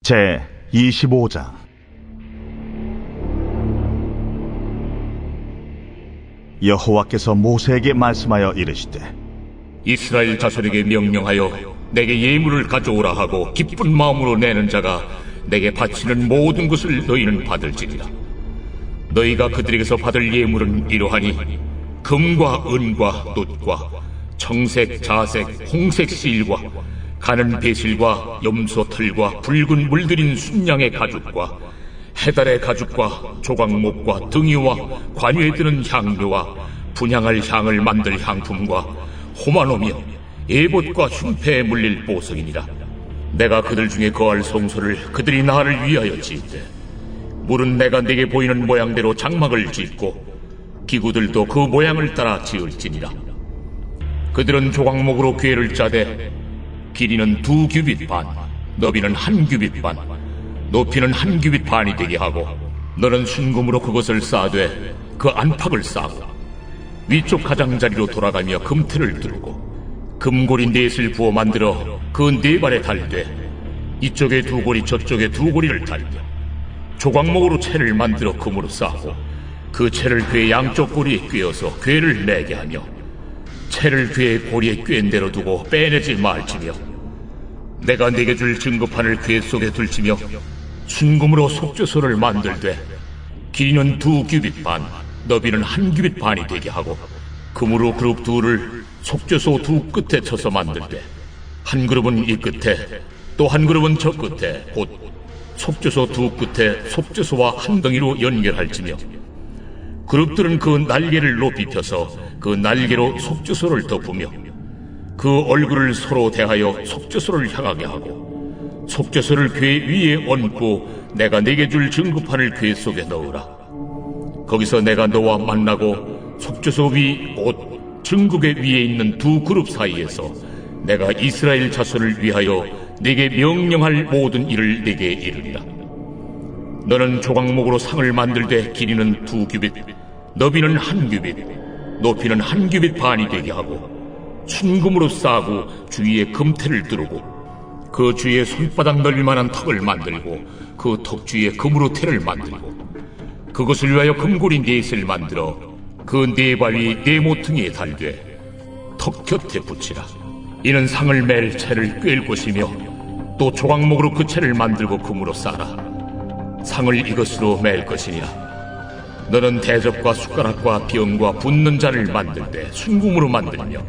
제 25장. 여호와께서 모세에게 말씀하여 이르시되, 이스라엘 자손에게 명령하여 내게 예물을 가져오라 하고 기쁜 마음으로 내는 자가 내게 바치는 모든 것을 너희는 받을지니라. 너희가 그들에게서 받을 예물은 이러하니 금과 은과 놋과 청색, 자색, 홍색 실과 가는 배실과 염소 털과 붉은 물들인 순양의 가죽과 해달의 가죽과 조각목과 등이와 관유에 드는 향료와 분향할 향을 만들 향품과 호마노며 에봇과 흉패에 물릴 보석이니라. 내가 그들 중에 거할 성소를 그들이 나를 위하여 짓되 물은 내가 내게 보이는 모양대로 장막을 짓고 기구들도 그 모양을 따라 지을지니라. 그들은 조각목으로 궤를 짜되 길이는 2규빗 반, 너비는 1규빗 반, 높이는 1규빗 반이 되게 하고 너는 순금으로 그것을 쌓되 그 안팎을 쌓고 위쪽 가장자리로 돌아가며 금틀을 들고 금고리 넷을 부어 만들어 그 4발에 달되 이쪽에 2고리 저쪽에 2고리를 달며 조각목으로 채를 만들어 금으로 쌓고 그 채를 궤 양쪽 고리에 꿰어서 궤를 매게 하며 채를 궤의 고리에 꿰인 대로 두고 빼내지 말지며 내가 네게 줄 증거판을 궤 속에 둘지며 순금으로 속죄소를 만들되 길이는 2규빗 반, 너비는 1규빗 반이 되게 하고 금으로 그룹 둘을 속죄소 2 끝에 쳐서 만들되 한 그룹은 이 끝에 또 한 그룹은 저 끝에 곧 속죄소 2 끝에 속죄소와 한 덩이로 연결할지며 그룹들은 그 날개를 높이 펴서 그 날개로 속죄소를 덮으며 그 얼굴을 서로 대하여 속죄소를 향하게 하고 속죄소를 궤 위에 얹고 내가 네게 줄 증거판을 궤 속에 넣으라. 거기서 내가 너와 만나고 속죄소 위 곧 증거궤 위에 있는 2 그룹 사이에서 내가 이스라엘 자손을 위하여 네게 명령할 모든 일을 네게 이르리라. 너는 조각목으로 상을 만들되 길이는 2규빗, 너비는 1규빗, 높이는 1규빗 반이 되게 하고 순금으로 쌓고 주위에 금태를 두르고 그 주위에 손바닥 넓이만한 턱을 만들고 그 턱 주위에 금으로 태를 만들고 그것을 위하여 금고리 넷을 만들어 그 4발 위 4모퉁이에 달되 턱 곁에 붙이라. 이는 상을 맬 채를 꿰일 것이며 또 조각목으로 그 채를 만들고 금으로 쌓아라. 상을 이것으로 맬 것이니라. 너는 대접과 숟가락과 병과 붓는 잔을 만들 때 순금으로 만들며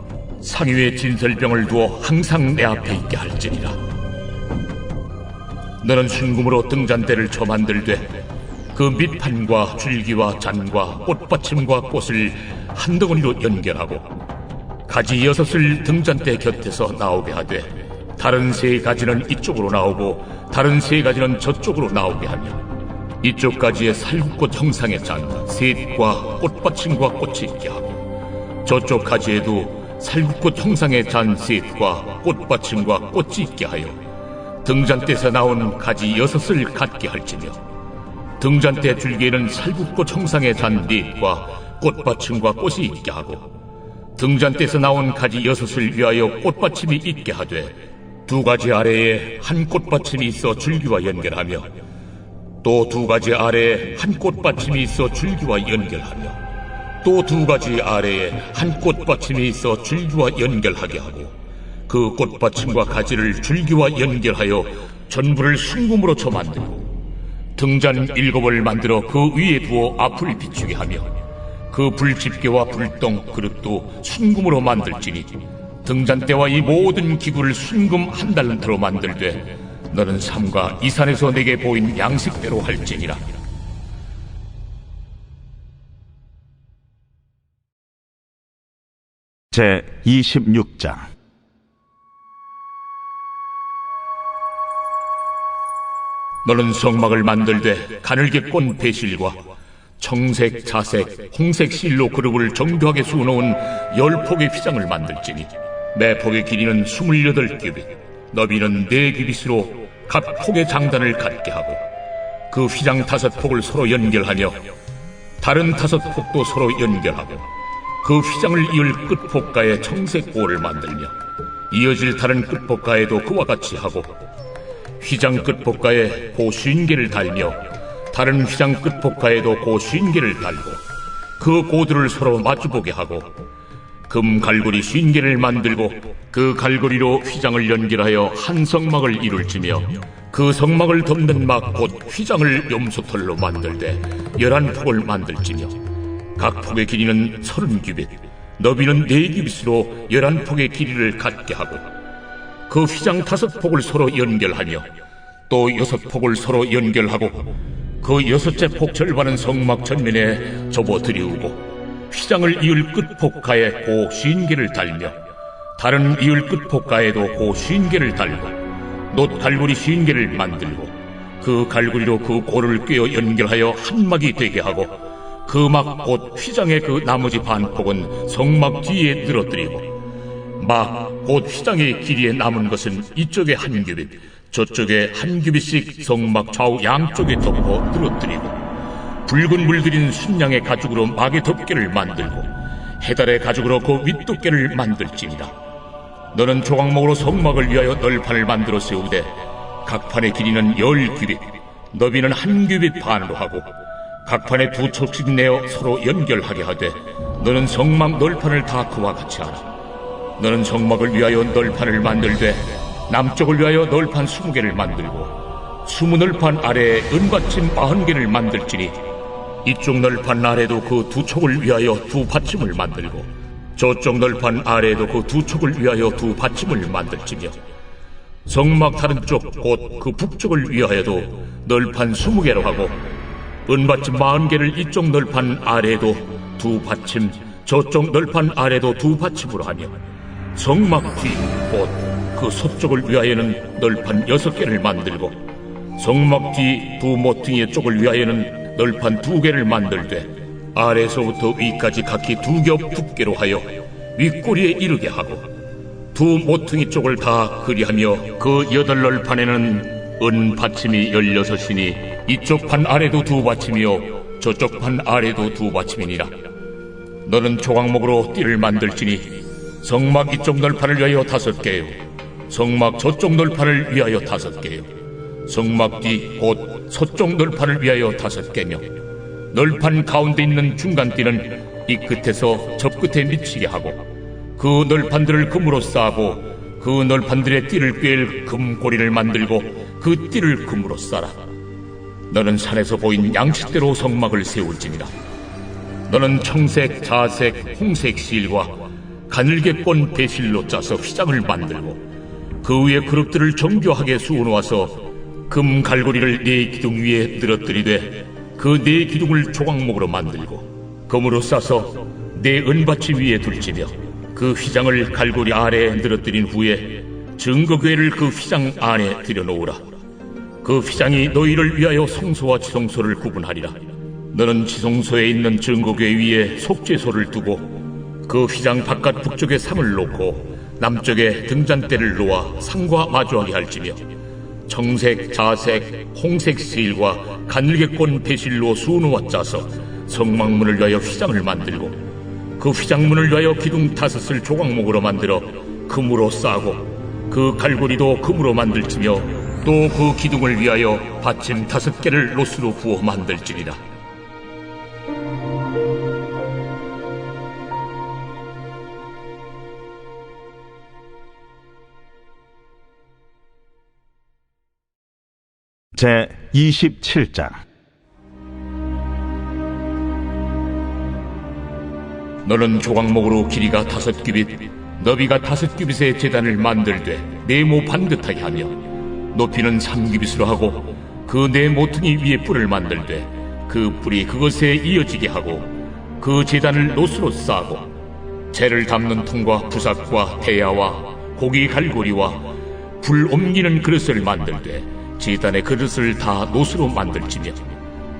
상 위에 진설병을 두어 항상 내 앞에 있게 할지니라. 너는 순금으로 등잔대를 쳐 만들되 그 밑판과 줄기와 잔과 꽃받침과 꽃을 한 덩어리로 연결하고 가지 6을 등잔대 곁에서 나오게 하되 다른 3가지는 이쪽으로 나오고 다른 3가지는 저쪽으로 나오게 하며 이쪽 가지에 살구꽃 형상의 잔 셋과 꽃받침과 꽃이 있게 하고 저쪽 가지에도 살구꽃 형상의 잔 셋과 꽃받침과 꽃이 있게 하여 등잔대에서 나온 가지 6을 갖게 할지며 등잔대 줄기에는 살구꽃 형상의 잔 4과 꽃받침과 꽃이 있게 하고 등잔대에서 나온 가지 6을 위하여 꽃받침이 있게 하되 2가지 아래에 한 꽃받침이 있어 줄기와 연결하며 또 2가지 아래에 한 꽃받침이 있어 줄기와 연결하며 또 2가지 아래에 한 꽃받침이 있어 줄기와 연결하게 하고 그 꽃받침과 가지를 줄기와 연결하여 전부를 순금으로 쳐 만들고 등잔 7을 만들어 그 위에 두어 앞을 비추게 하며 그 불집게와 불똥 그릇도 순금으로 만들지니 등잔대와 이 모든 기구를 순금 1달란트로 만들되 너는 삼가 이 산에서 내게 보인 양식대로 할지니라. 제 26장. 너는 성막을 만들되 가늘게 꼰 배실과 청색, 자색, 홍색 실로 그룹을 정교하게 수놓은 10폭의 휘장을 만들지니 매 폭의 길이는 28규빗, 너비는 4규빗으로 각 폭의 장단을 갖게 하고 그 휘장 5폭을 서로 연결하며 다른 5폭도 서로 연결하고 그 휘장을 이을 끝폭가에 청색 보를 만들며 이어질 다른 끝폭가에도 그와 같이 하고 휘장 끝복가에 고 50개를 달며 다른 휘장 끝복가에도 고 50개를 달고 그 고들을 서로 마주보게 하고 금 갈고리 50개를 만들고 그 갈고리로 휘장을 연결하여 한 성막을 이룰지며 그 성막을 덮는 막 곧 휘장을 염소털로 만들되 11폭을 만들지며 각 폭의 길이는 30규빗 너비는 4규빗으로 11폭의 길이를 갖게 하고 그 휘장 5폭을 서로 연결하며 또 6폭을 서로 연결하고 그 6째 폭 절반은 성막 전면에 접어들이우고 휘장을 이을 끝폭가에 고 50개를 달며 다른 이을 끝폭가에도 고 50개를 달고 놋 갈고리 50개를 만들고 그 갈고리로 그 고를 꿰어 연결하여 한 막이 되게 하고 그 막 곧 휘장의 그 나머지 반폭은 성막 뒤에 늘어뜨리고 막 곧 휘장의 길이에 남은 것은 이쪽에 한 규빗 저쪽에 한 규빗씩 성막 좌우 양쪽에 덮어 늘어뜨리고 붉은 물들인 순양의 가죽으로 막의 덮개를 만들고 해달의 가죽으로 그 윗덮개를 만들지니라. 너는 조각목으로 성막을 위하여 널판을 만들어 세우되 각 판의 길이는 10규빗 너비는 한 규빗 반으로 하고 각 판에 2척씩 내어 서로 연결하게 하되 너는 성막 널판을 다 그와 같이 하라. 너는 성막을 위하여 널판을 만들되 남쪽을 위하여 널판 20개를 만들고 20널판 아래에 은받침 40개를 만들지니 이쪽 널판 아래도 그 2촉을 위하여 2받침을 만들고 저쪽 널판 아래에도 그 2촉을 위하여 2받침을 만들지며 성막 다른 쪽 곧 그 북쪽을 위하여도 널판 20개로 하고 은받침 40개를 이쪽 널판 아래에도 2받침 저쪽 널판 아래도 2받침으로 하며 성막 뒤 곧 그 서쪽을 위하여는 널판 6개를 만들고 성막 뒤 2 모퉁이의 쪽을 위하여는 널판 2개를 만들되 아래에서부터 위까지 각기 2겹 두께로 하여 윗꼬리에 이르게 하고 2 모퉁이 쪽을 다 그리하며 그 8널판에는 은 받침이 16이니 이쪽 판 아래도 2받침이요 저쪽 판 아래도 2받침이니라. 너는 조각목으로 띠를 만들지니 성막 이쪽 널판을 위하여 5개요 성막 저쪽 널판을 위하여 5개요 성막 뒤 곧 서쪽 널판을 위하여 5개며 널판 가운데 있는 중간띠는 이 끝에서 저 끝에 미치게 하고 그 널판들을 금으로 싸고 그 널판들의 띠를 꿰일 금고리를 만들고 그 띠를 금으로 싸라. 너는 산에서 보인 양식대로 성막을 세울지니라. 너는 청색, 자색, 홍색 실과 가늘게 꼰 배실로 짜서 휘장을 만들고 그 위에 그릇들을 정교하게 수어놓아서 금 갈고리를 4기둥 위에 늘어뜨리되 그 4기둥을 조각목으로 만들고 금으로 싸서 4 은받침 위에 둘지며 그 휘장을 갈고리 아래에 늘어뜨린 후에 증거궤를 그 휘장 안에 들여놓으라. 그 휘장이 너희를 위하여 성소와 지성소를 구분하리라. 너는 지성소에 있는 증거궤 위에 속죄소를 두고 그 휘장 바깥 북쪽에 상을 놓고 남쪽에 등잔대를 놓아 상과 마주하게 할지며 청색, 자색, 홍색 실과 가늘게 꼰 배실로 수놓아 짜서 성막문을 위하여 휘장을 만들고 그 휘장문을 위하여 기둥 5을 조각목으로 만들어 금으로 싸고 그 갈고리도 금으로 만들지며 또 그 기둥을 위하여 받침 5개를 노스로 부어 만들지니라. 제 27장. 너는 조각목으로 길이가 5규빗 너비가 5규빗의 제단을 만들되 네모 반듯하게 하며 높이는 3규빗으로 하고 그 네 모퉁이 위에 뿔을 만들되 그 뿔이 그것에 이어지게 하고 그 제단을 노스로 싸고 재를 담는 통과 부삭과 대야와 고기 갈고리와 불 옮기는 그릇을 만들되 제단의 그릇을 다 노스로 만들지며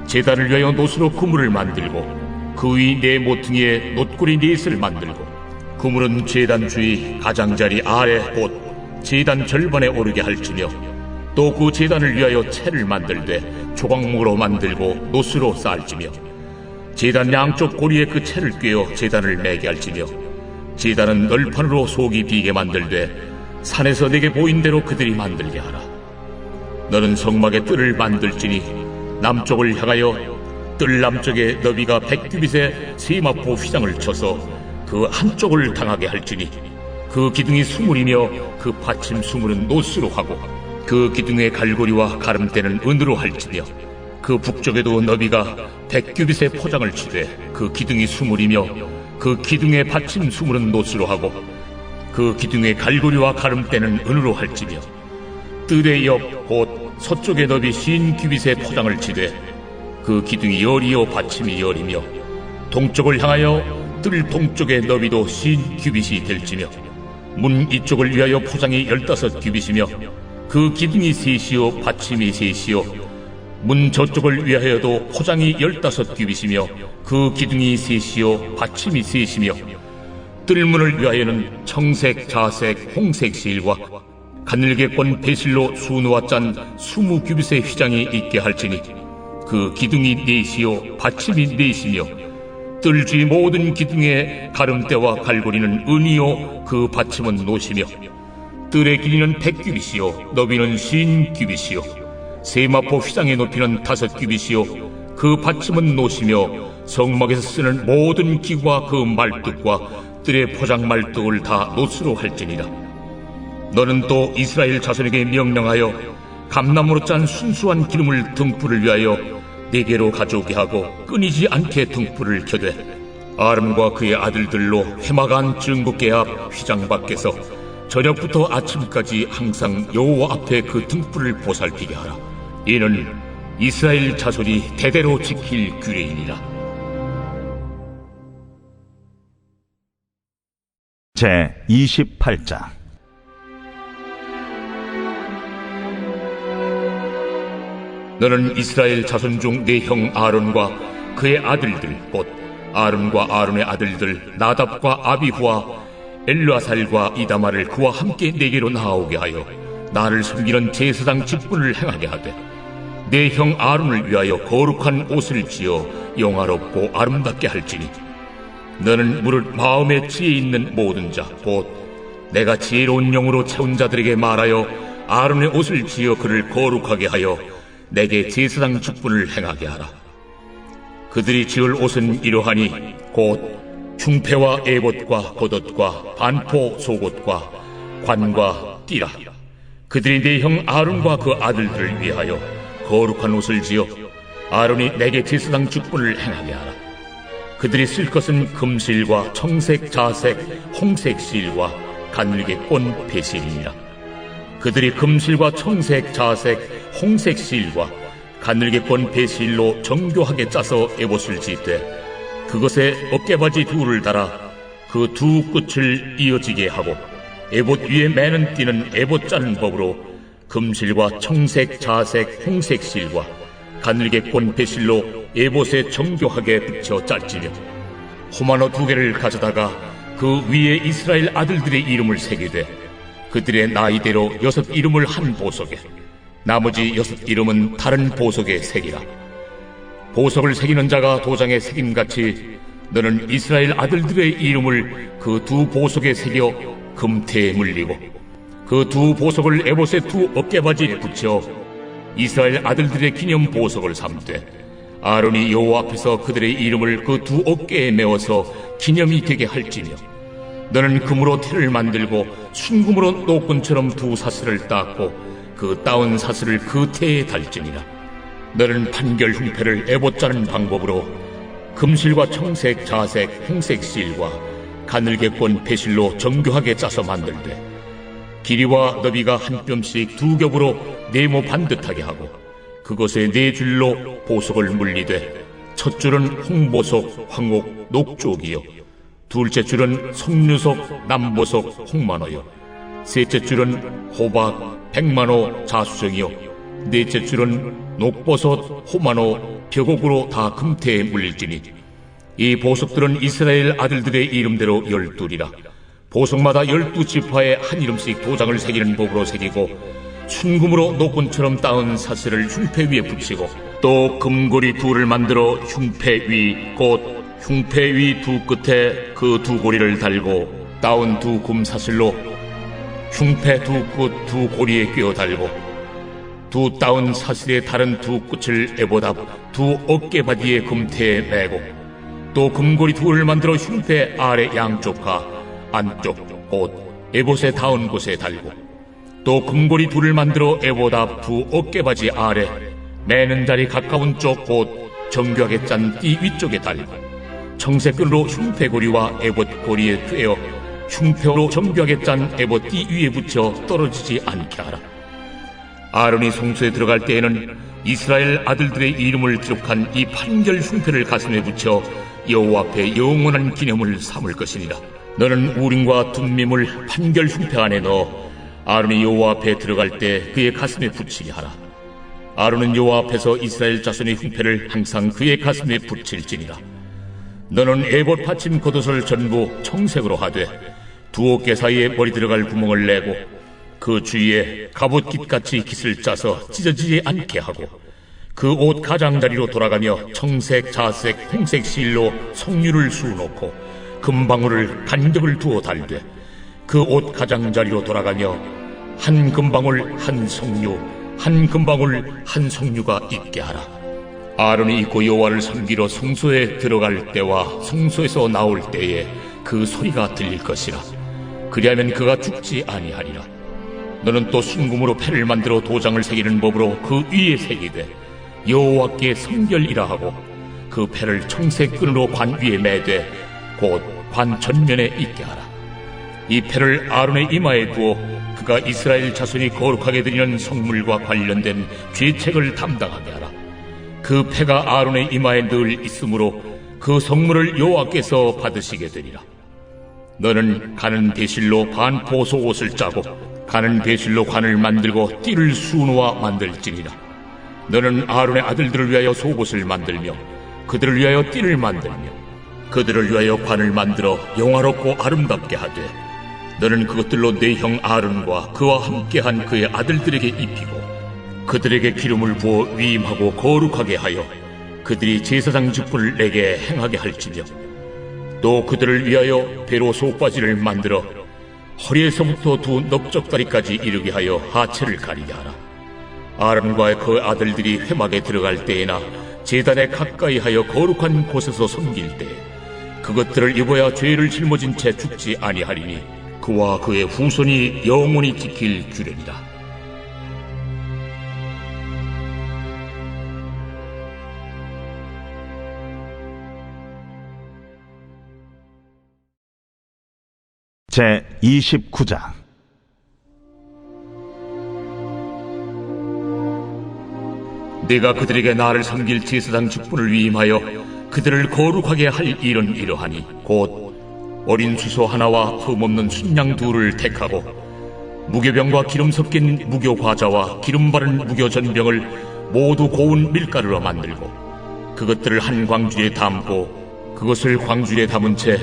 제단을 위하여 노스로 그물을 만들고 그 위 네 모퉁이에 놋고리 4을 만들고 그물은 제단 주위 가장자리 아래 곧 제단 절반에 오르게 할지며 또 그 제단을 위하여 채를 만들되 조각목으로 만들고 노스로 쌓을지며 제단 양쪽 고리에 그 채를 꿰어 제단을 매게 할지며 제단은 널판으로 속이 비게 만들되 산에서 내게 보인 대로 그들이 만들게 하라. 너는 성막의 뜰을 만들지니 남쪽을 향하여 뜰 남쪽에 너비가 100규빗의 세마포 휘장을 쳐서 그 한쪽을 당하게 할지니 그 기둥이 수물이며 그 받침 수물은 노스로 하고 그 기둥의 갈고리와 가름대는 은으로 할지며 그 북쪽에도 너비가 100규빗의 포장을 치되 그 기둥이 수물이며 그 기둥의 받침 수물은 노스로 하고 그 기둥의 갈고리와 가름대는 은으로 할지며 뜰의 옆 곧 서쪽의 너비 50규빗의 포장을 치되 그 기둥이 열이요 받침이 열이며 동쪽을 향하여 뜰 동쪽의 너비도 50규빗이 될지며 문 이쪽을 위하여 포장이 15규빗이며 그 기둥이 셋이요 받침이 셋이요 문 저쪽을 위하여도 포장이 15규빗이며 그 기둥이 셋이요 받침이 셋이며 뜰문을 위하여는 청색, 자색, 홍색 실과 가늘게 꼰 배실로 수놓아 짠 20규빗의 휘장이 있게 할지니 그 기둥이 넷이요 받침이 넷이며 뜰 주위 모든 기둥의 가름대와 갈고리는 은이요 그 받침은 노시며 뜰의 길이는 100규빗이요 너비는 50규빗이요 세마포 휘장의 높이는 5규빗이요 그 받침은 노시며 성막에서 쓰는 모든 기구와 그 말뚝과 뜰의 포장 말뚝을 다 노스로 할지니라. 너는 또 이스라엘 자손에게 명령하여 감나무로 짠 순수한 기름을 등불을 위하여 네게로 가져오게 하고 끊이지 않게 등불을 켜되 아름과 그의 아들들로 회막안 증거궤 앞 휘장 밖에서 저녁부터 아침까지 항상 여호와 앞에 그 등불을 보살피게 하라. 이는 이스라엘 자손이 대대로 지킬 규례이니라. 제 28장. 너는 이스라엘 자손 중 네 형 아론과 그의 아들들 곧 아론과 아론의 아들들 나답과 아비후와 엘르아살과 이다마를 그와 함께 네게로 나아오게 하여 나를 섬기는 제사장 직분을 행하게 하되 네 형 아론을 위하여 거룩한 옷을 지어 영화롭고 아름답게 할지니 너는 무릇 마음에 지혜 있는 모든 자 곧 내가 지혜로운 영으로 채운 자들에게 말하여 아론의 옷을 지어 그를 거룩하게 하여 내게 제사장 직분을 행하게 하라. 그들이 지을 옷은 이러하니 곧 흉패와 에봇과 겉옷과 반포 속옷과 관과 띠라. 그들이 네 형 아론과 그 아들들을 위하여 거룩한 옷을 지어 아론이 내게 제사장 직분을 행하게 하라. 그들이 쓸 것은 금실과 청색, 자색, 홍색 실과 가늘게 꼰 배실이니라. 그들이 금실과 청색, 자색, 홍색 실과 가늘게 꼰 배실로 정교하게 짜서 에봇을 짓되 그것에 어깨바지 둘을 달아 그 두 끝을 이어지게 하고 에봇 위에 매는 띠는 에봇 짜는 법으로 금실과 청색, 자색, 홍색 실과 가늘게 꼰 배실로 에봇에 정교하게 붙여 짤지며 호마노 2개를 가져다가 그 위에 이스라엘 아들들의 이름을 새기되 그들의 나이대로 6 이름을 한 보석에 나머지 6 이름은 다른 보석에 새기라. 보석을 새기는 자가 도장에 새김같이 너는 이스라엘 아들들의 이름을 그 두 보석에 새겨 금태에 물리고 그 두 보석을 에봇의 두 어깨바지에 붙여 이스라엘 아들들의 기념 보석을 삼되 아론이 여호와 앞에서 그들의 이름을 그 두 어깨에 메어서 기념이 되게 할지며 너는 금으로 태를 만들고 순금으로 노끈처럼 두 사슬을 닦고 그 따온 사슬을 그 태에 달지니라. 너는 판결 흉패를 에봇 짜는 방법으로 금실과 청색, 자색, 홍색 실과 가늘게 꼰 배실로 정교하게 짜서 만들되 길이와 너비가 한 뼘씩 2겹으로 네모 반듯하게 하고 그것에 4줄로 보석을 물리되 첫 줄은 홍보석, 황옥, 녹쪽이요 둘째 줄은 석류석, 남보석, 홍만호요 셋째 줄은 호박, 백만호, 자수정이요 넷째 줄은 녹버섯, 호만호, 벽옥으로 다 금태에 물릴지니 이 보석들은 이스라엘 아들들의 이름대로 12이라. 보석마다 12지파에 한 이름씩 도장을 새기는 법으로 새기고 순금으로 노끈처럼 따은 사슬을 흉패 위에 붙이고 또 금고리 2를 만들어 흉패 위 곧 흉패 위 2 끝에 그 2 고리를 달고 따온 2 금사슬로 흉패 2 끝 2 고리에 끼어 달고 두 따은 사슬의 다른 두 끝을 에봇 앞 두 어깨바디의 금태에 매고 또 금고리 둘을 만들어 흉패 아래 양쪽과 안쪽 곧 에봇에 닿은 곳에 달고 또 금고리 둘을 만들어 에봇 앞 두 어깨바지 아래 매는 자리 가까운 쪽 곧 정교하게 짠 띠 위쪽에 달고 청색끈으로 흉패고리와 에봇 고리에 꿰어 흉패로 정교하게 짠 에봇 띠 위에 붙여 떨어지지 않게 하라. 아론이 성소에 들어갈 때에는 이스라엘 아들들의 이름을 기록한 이 판결 흉패를 가슴에 붙여 여호와 앞에 영원한 기념을 삼을 것이니라. 너는 우림과 둠밈을 판결 흉패 안에 넣어 아론이 여호와 앞에 들어갈 때 그의 가슴에 붙이게 하라. 아론은 여호와 앞에서 이스라엘 자손의 흉패를 항상 그의 가슴에 붙일지니라. 너는 에봇 받침 겉옷을 전부 청색으로 하되 두 어깨 사이에 머리 들어갈 구멍을 내고 그 주위에 갑옷깃같이 깃을 짜서 찢어지지 않게 하고 그 옷 가장자리로 돌아가며 청색, 자색, 홍색 실로 석류를 수놓고 금방울을 간격을 두어 달되 그 옷 가장자리로 돌아가며 한 금방울 한 석류 한 금방울 한 석류가 있게 하라. 아론이 입고 여호와를 섬기러 성소에 들어갈 때와 성소에서 나올 때에 그 소리가 들릴 것이라. 그리하면 그가 죽지 아니하리라. 너는 또 순금으로 패를 만들어 도장을 새기는 법으로 그 위에 새기되 여호와께 성결이라 하고 그 패를 청색 끈으로 관 위에 매되 곧 관 전면에 있게 하라. 이 패를 아론의 이마에 두어 그가 이스라엘 자손이 거룩하게 드리는 성물과 관련된 죄책을 담당하게 하라. 그 패가 아론의 이마에 늘 있으므로 그 성물을 여호와께서 받으시게 되리라. 너는 가는 배실로 반포 속옷을 짜고 가는 배실로 관을 만들고 띠를 수놓아 만들지니라. 너는 아론의 아들들을 위하여 속옷을 만들며 그들을 위하여 띠를 만들며 그들을 위하여 관을 만들어 영화롭고 아름답게 하되 너는 그것들로 내 형 아론과 그와 함께한 그의 아들들에게 입히고 그들에게 기름을 부어 위임하고 거룩하게 하여 그들이 제사장 직분을 내게 행하게 할지며 또 그들을 위하여 배로 속바지를 만들어 허리에서부터 두 넓적다리까지 이르게 하여 하체를 가리게 하라. 아론과 그 아들들이 회막에 들어갈 때에나 제단에 가까이 하여 거룩한 곳에서 섬길 때에 그것들을 입어야 죄를 짊어진 채 죽지 아니하리니 그와 그의 후손이 영원히 지킬 규례니라. 제 29장. 내가 그들에게 나를 섬길 제사장 직분을 위임하여 그들을 거룩하게 할 일은 이러하니 곧 어린 수소 하나와 흠없는 순양 둘을 택하고 무교병과 기름 섞인 무교과자와 기름 바른 무교전병을 모두 고운 밀가루로 만들고 그것들을 한 광주리에 담고 그것을 광주리에 담은 채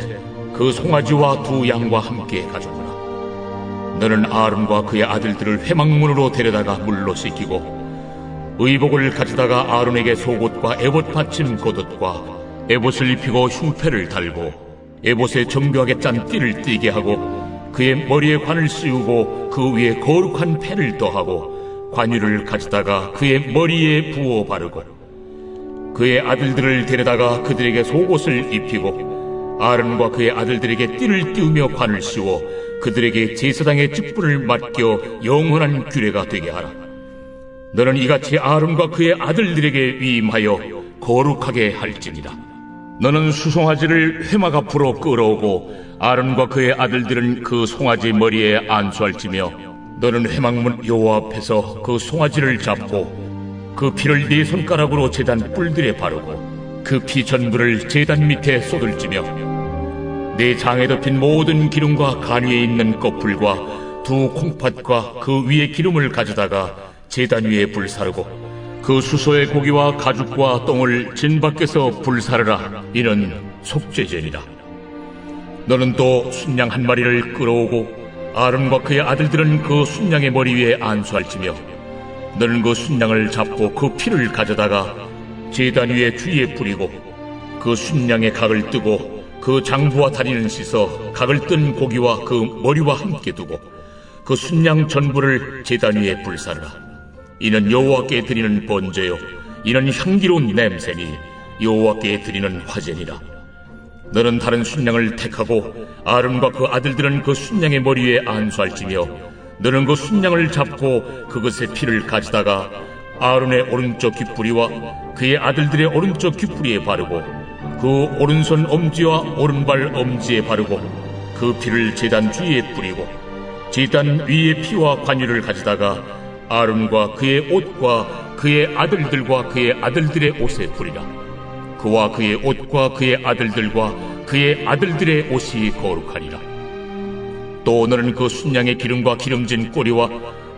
그 송아지와 두 양과 함께 가져오라. 너는 아론과 그의 아들들을 회막문으로 데려다가 물로 씻기고 의복을 가져다가 아론에게 속옷과 에봇 받침 겉옷과 에봇을 입히고 흉패를 달고 에봇에 정교하게 짠 띠를 띠게 하고 그의 머리에 관을 씌우고 그 위에 거룩한 패를 더하고 관유를 가져다가 그의 머리에 부어 바르고 그의 아들들을 데려다가 그들에게 속옷을 입히고 아론과 그의 아들들에게 띠를 띄우며 관을 씌워 그들에게 제사장의 직분을 맡겨 영원한 규례가 되게 하라. 너는 이같이 아론과 그의 아들들에게 위임하여 거룩하게 할지니라. 너는 수송아지를 회막 앞으로 끌어오고 아론과 그의 아들들은 그 송아지 머리에 안수할지며 너는 회막문 여호와 앞에서 그 송아지를 잡고 그 피를 네 손가락으로 제단 뿔들에 바르고 그 피 전부를 제단 밑에 쏟을지며 네 장에 덮인 모든 기름과 간 위에 있는 꺼풀과 두 콩팥과 그 위에 기름을 가져다가 제단 위에 불사르고 그 수소의 고기와 가죽과 똥을 진 밖에서 불사르라. 이는 속죄제니라. 너는 또 순양 한 마리를 끌어오고 아론과 그의 아들들은 그 순양의 머리 위에 안수할지며 너는 그 순양을 잡고 그 피를 가져다가 제단 위에 주위에 뿌리고 그 순양의 각을 뜨고 그 장부와 다리는 씻어 각을 뜬 고기와 그 머리와 함께 두고 그 순양 전부를 제단 위에 불사르라. 이는 여호와께 드리는 번제요 이는 향기로운 냄새니 여호와께 드리는 화제니라. 너는 다른 순양을 택하고 아론과 그 아들들은 그 순양의 머리 위에 안수할지며 너는 그 순양을 잡고 그것의 피를 가지다가 아론의 오른쪽 귓부리와 그의 아들들의 오른쪽 귓부리에 바르고 그 오른손 엄지와 오른발 엄지에 바르고 그 피를 제단 주위에 뿌리고 제단 위에 피와 관유를 가지다가 아론과 그의 옷과 그의 아들들과 그의 아들들의 옷에 뿌리라. 그와 그의 옷과 그의 아들들과 그의 아들들의 옷이 거룩하리라. 또 너는 그 순양의 기름과 기름진 꼬리와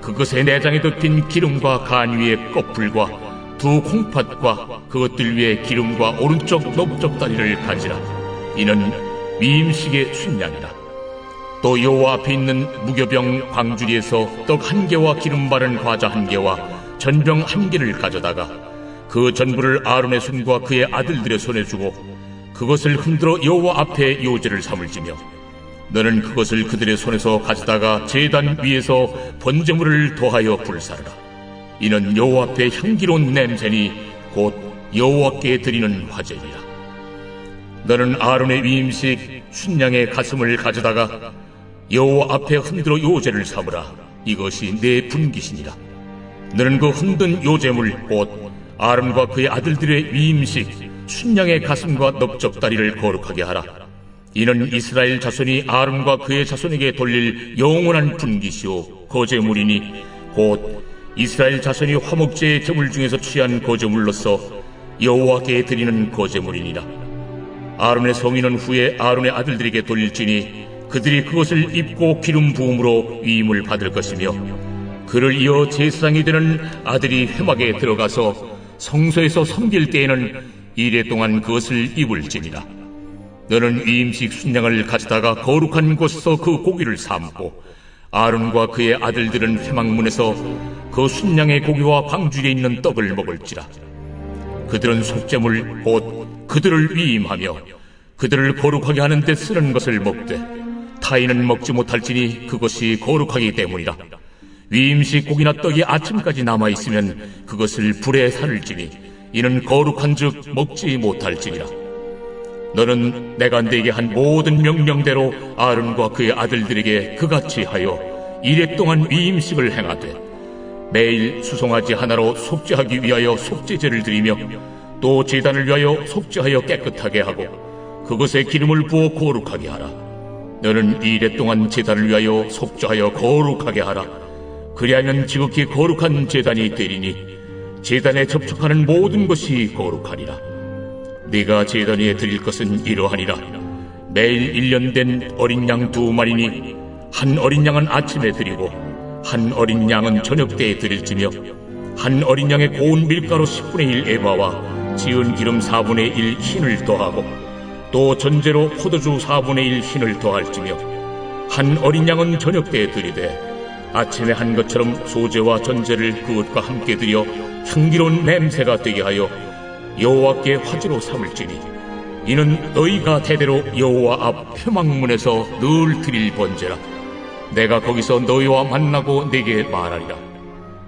그것의 내장에 덮인 기름과 간 위의 꺼풀과 두 콩팥과 그것들 위에 기름과 오른쪽 넓적다리를 가지라. 이는 위임식의 순양이라. 또 여호와 앞에 있는 무교병 광주리에서 떡 한 개와 기름 바른 과자 한 개와 전병 한 개를 가져다가 그 전부를 아론의 손과 그의 아들들의 손에 주고 그것을 흔들어 여호와 앞에 요제를 삼을지며 너는 그것을 그들의 손에서 가져다가 제단 위에서 번제물을 더하여 불사르라. 이는 여호와 앞에 향기로운 냄새니 곧 여호와께 드리는 화제니라. 너는 아론의 위임식 순양의 가슴을 가져다가 여호와 앞에 흔들어 요제를 삼으라. 이것이 내 분깃이니라. 너는 그 흔든 요제물 곧 아론과 그의 아들들의 위임식 순양의 가슴과 넓적다리를 거룩하게 하라. 이는 이스라엘 자손이 아론과 그의 자손에게 돌릴 영원한 분깃이요 거제물이니 곧 이스라엘 자손이 화목제의 제물 중에서 취한 거제물로서 여호와께 드리는 거제물이니라. 아론의 성인은 후에 아론의 아들들에게 돌릴지니 그들이 그것을 입고 기름 부음으로 위임을 받을 것이며 그를 이어 제사장이 되는 아들이 회막에 들어가서 성소에서 섬길 때에는 이레 동안 그것을 입을지니라. 너는 위임식 순양을 가져다가 거룩한 곳에서 그 고기를 삶고 아론과 그의 아들들은 회막문에서 그 순양의 고기와 방주리에 있는 떡을 먹을지라. 그들은 속죄물 곧 그들을 위임하며 그들을 거룩하게 하는 데 쓰는 것을 먹되 타인은 먹지 못할지니 그것이 거룩하기 때문이라. 위임식 고기나 떡이 아침까지 남아있으면 그것을 불에 살을지니 이는 거룩한즉 먹지 못할지니라. 너는 내가 네게 한 모든 명령대로 아론과 그의 아들들에게 그같이 하여 이레 동안 위임식을 행하되 매일 수송아지 하나로 속죄하기 위하여 속죄제를 드리며 또 제단을 위하여 속죄하여 깨끗하게 하고 그것에 기름을 부어 거룩하게 하라. 너는 이레 동안 제단을 위하여 속죄하여 거룩하게 하라. 그리하면 지극히 거룩한 제단이 되리니 제단에 접촉하는 모든 것이 거룩하리라. 네가 제단 위에 드릴 것은 이러하니라. 매일 1년 된 어린 양 2마리니 한 어린 양은 아침에 드리고 한 어린 양은 저녁 때에 드릴지며 한 어린 양의 고운 밀가루 10분의 1 에바와 지은 기름 4분의 1 흰을 더하고 또 전제로 포도주 4분의 1 흰을 더할지며 한 어린 양은 저녁 때에 드리되 아침에 한 것처럼 소제와 전제를 그것과 함께 드려 향기로운 냄새가 되게 하여 여호와께 화제로 삼을지니 이는 너희가 대대로 여호와 앞 회막문에서 늘 드릴 번제라. 내가 거기서 너희와 만나고 내게 말하리라.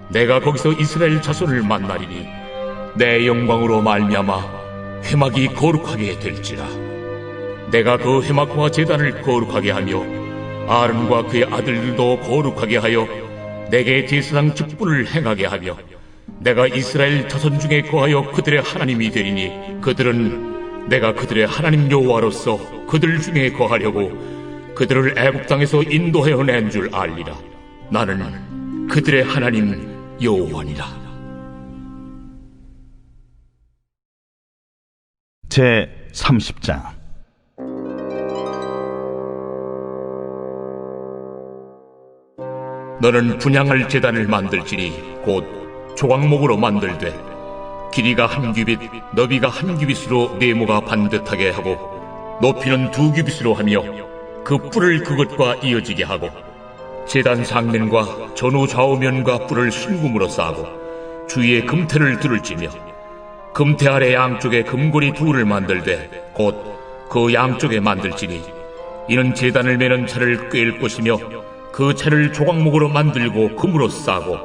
내가 거기서 이스라엘 자손을 만나리니 내 영광으로 말미암아 회막이 거룩하게 될지라. 내가 그 회막과 제단을 거룩하게 하며 아론과 그의 아들들도 거룩하게 하여 내게 제사장 직분을 행하게 하며 내가 이스라엘 자손 중에 거하여 그들의 하나님이 되리니 그들은 내가 그들의 하나님 여호와로서 그들 중에 거하려고 그들을 애굽 땅에서 인도하여 낸 줄 알리라. 나는 그들의 하나님 여호와니라. 제 30장. 너는 분향할 제단을 만들지니 곧 조각목으로 만들되 길이가 1규빗 너비가 1규빗으로 네모가 반듯하게 하고 높이는 2규빗으로 하며 그 뿔을 그것과 이어지게 하고 제단 상면과 전후 좌우면과 뿔을 순금으로 싸고 주위에 금태를 두를지며 금태 아래 양쪽에 금고리 2를 만들되 곧 그 양쪽에 만들지니 이는 제단을 매는 차를 꿰을 것이며 그 차를 조각목으로 만들고 금으로 싸고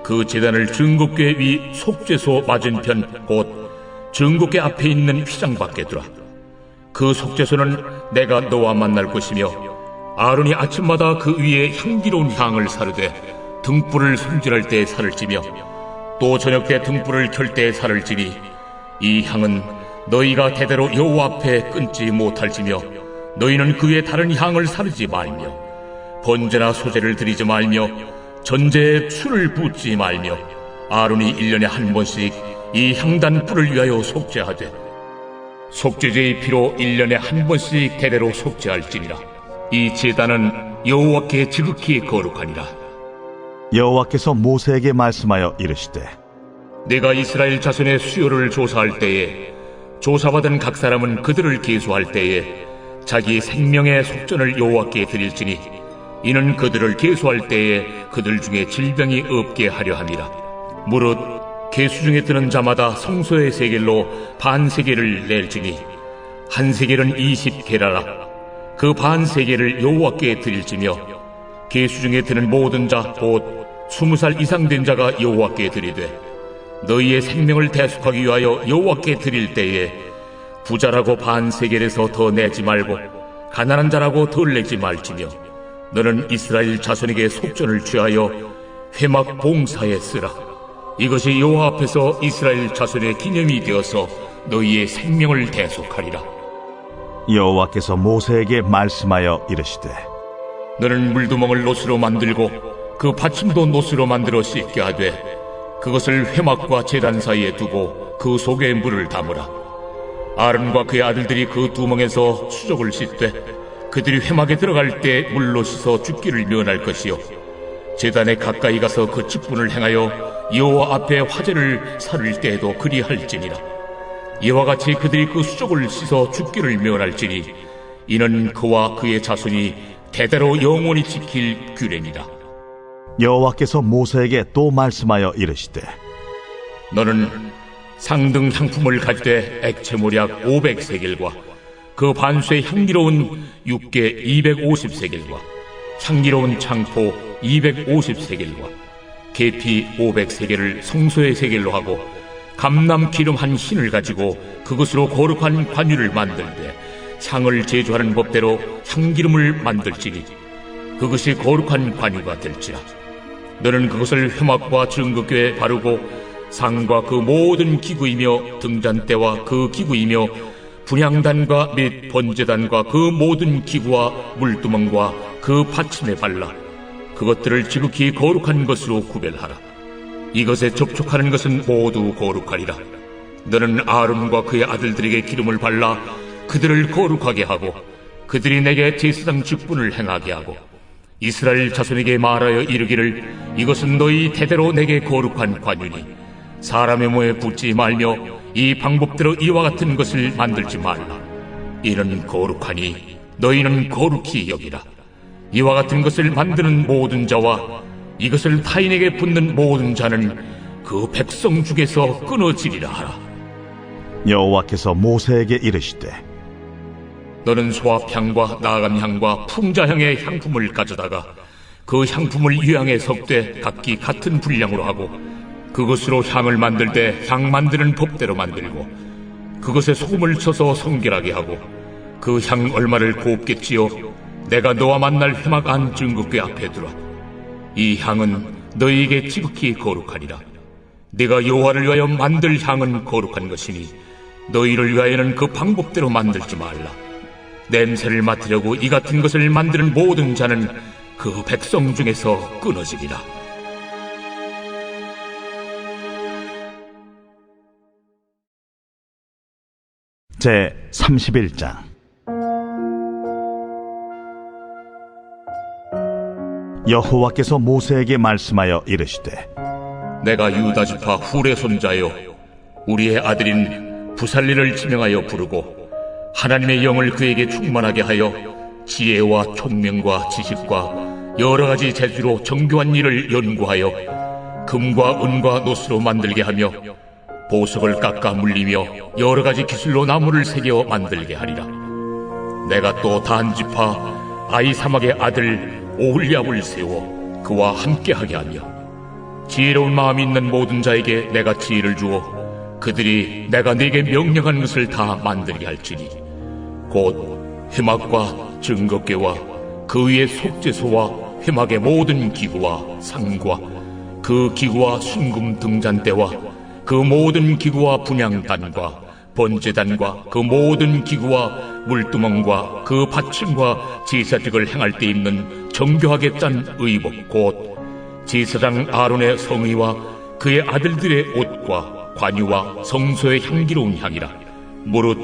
그 제단을 증거궤 위 속죄소 맞은편 곧 증거궤 앞에 있는 휘장 밖에 두라. 그 속죄소는 내가 너와 만날 곳이며 아론이 아침마다 그 위에 향기로운 향을 사르되 등불을 손질할 때 살을 찌며 또 저녁 때 등불을 켤 때 살을 찌니 이 향은 너희가 대대로 여호와 앞에 끊지 못할지며 너희는 그 위에 다른 향을 사르지 말며 번제나 소제를 드리지 말며 전제에 술을 붓지 말며 아론이 1년에 한 번씩 이 향단 뿔을 위하여 속죄하되 속죄제의 피로 1년에 한 번씩 대대로 속죄할지니라. 이 제단은 여호와께 지극히 거룩하니라. 여호와께서 모세에게 말씀하여 이르시되 내가 이스라엘 자손의 수요를 조사할 때에 조사받은 각 사람은 그들을 계수할 때에 자기 생명의 속전을 여호와께 드릴지니 이는 그들을 계수할 때에 그들 중에 질병이 없게 하려 함이라. 무릇 계수 중에 드는 자마다 성소의 세겔로 반 세겔을 낼지니 한 세겔은 20게라라. 그 반 세겔을 여호와께 드릴지며 계수 중에 드는 모든 자 곧 20살 이상 된 자가 여호와께 드리되 너희의 생명을 대속하기 위하여 여호와께 드릴 때에 부자라고 반 세겔에서 더 내지 말고 가난한 자라고 덜 내지 말지며 너는 이스라엘 자손에게 속전을 취하여 회막 봉사에 쓰라. 이것이 여호와 앞에서 이스라엘 자손의 기념이 되어서 너희의 생명을 대속하리라. 여호와께서 모세에게 말씀하여 이르시되 너는 물두멍을 노스로 만들고 그 받침도 노스로 만들어 씻게 하되 그것을 회막과 제단 사이에 두고 그 속에 물을 담으라. 아론과 그의 아들들이 그 두멍에서 수족을 씻되 그들이 회막에 들어갈 때 물로 씻어 죽기를 면할 것이요 제단에 가까이 가서 그 직분을 행하여 여호와 앞에 화제를 사를 때에도 그리할지니라. 이와 같이 그들이 그 수족을 씻어 죽기를 면할지니 이는 그와 그의 자손이 대대로 영원히 지킬 규례니라. 여호와께서 모세에게 또 말씀하여 이르시되 너는 상등 향품을 가지되 액체모략 500세겔과 그 반수의 향기로운 육개 250세겔과 향기로운 창포 250세겔과 계피 500세겔을 성소의 세겔로 하고 감람 기름 한 흰을 가지고 그것으로 거룩한 관유를 만들되 향을 제조하는 법대로 향기름을 만들지니 그것이 거룩한 관유가 될지라. 너는 그것을 회막과 증거궤에 바르고 상과 그 모든 기구이며 등잔대와 그 기구이며 분향단과 및 번제단과 그 모든 기구와 물두멍과 그 받침에 발라 그것들을 지극히 거룩한 것으로 구별하라. 이것에 접촉하는 것은 모두 거룩하리라. 너는 아론과 그의 아들들에게 기름을 발라 그들을 거룩하게 하고 그들이 내게 제사장 직분을 행하게 하고 이스라엘 자손에게 말하여 이르기를 이것은 너희 대대로 내게 거룩한 관유니 사람의 몸에 붙지 말며 이 방법대로 이와 같은 것을 만들지 말라. 이는 거룩하니 너희는 거룩히 여기라. 이와 같은 것을 만드는 모든 자와 이것을 타인에게 붓는 모든 자는 그 백성 중에서 끊어지리라 하라. 여호와께서 모세에게 이르시되 너는 소합향과 나감향과 풍자향의 향품을 가져다가 그 향품을 유향에 섞되 각기 같은 분량으로 하고 그것으로 향을 만들 때 향 만드는 법대로 만들고 그것에 소금을 쳐서 성결하게 하고 그 향 얼마를 곱게 찌어 내가 너와 만날 회막 안 증거궤 앞에 두라. 이 향은 너희에게 지극히 거룩하니라. 네가 여호와를 위하여 만들 향은 거룩한 것이니 너희를 위하여는 그 방법대로 만들지 말라. 냄새를 맡으려고 이 같은 것을 만드는 모든 자는 그 백성 중에서 끊어지리라. 제 31장 여호와께서 모세에게 말씀하여 이르시되 내가 유다 지파 훌의 손자여 우리의 아들인 부살리를 지명하여 부르고 하나님의 영을 그에게 충만하게 하여 지혜와 총명과 지식과 여러 가지 재주로 정교한 일을 연구하여 금과 은과 노스로 만들게 하며 보석을 깎아 물리며 여러 가지 기술로 나무를 새겨 만들게 하리라. 내가 또 단 지파 아이사막의 아들 오홀리압을 세워 그와 함께하게 하며 지혜로운 마음이 있는 모든 자에게 내가 지혜를 주어 그들이 내가 네게 명령한 것을 다 만들게 할지니 곧 회막과 증거궤와 그 위에 속죄소와 회막의 모든 기구와 상과 그 기구와 순금 등잔대와 그 모든 기구와 분향단과 번제단과 그 모든 기구와 물두멍과 그 받침과 제사직을 행할 때 입는 정교하게 짠 의복 곧 제사장 아론의 성의와 그의 아들들의 옷과 관유와 성소의 향기로운 향이라. 무릇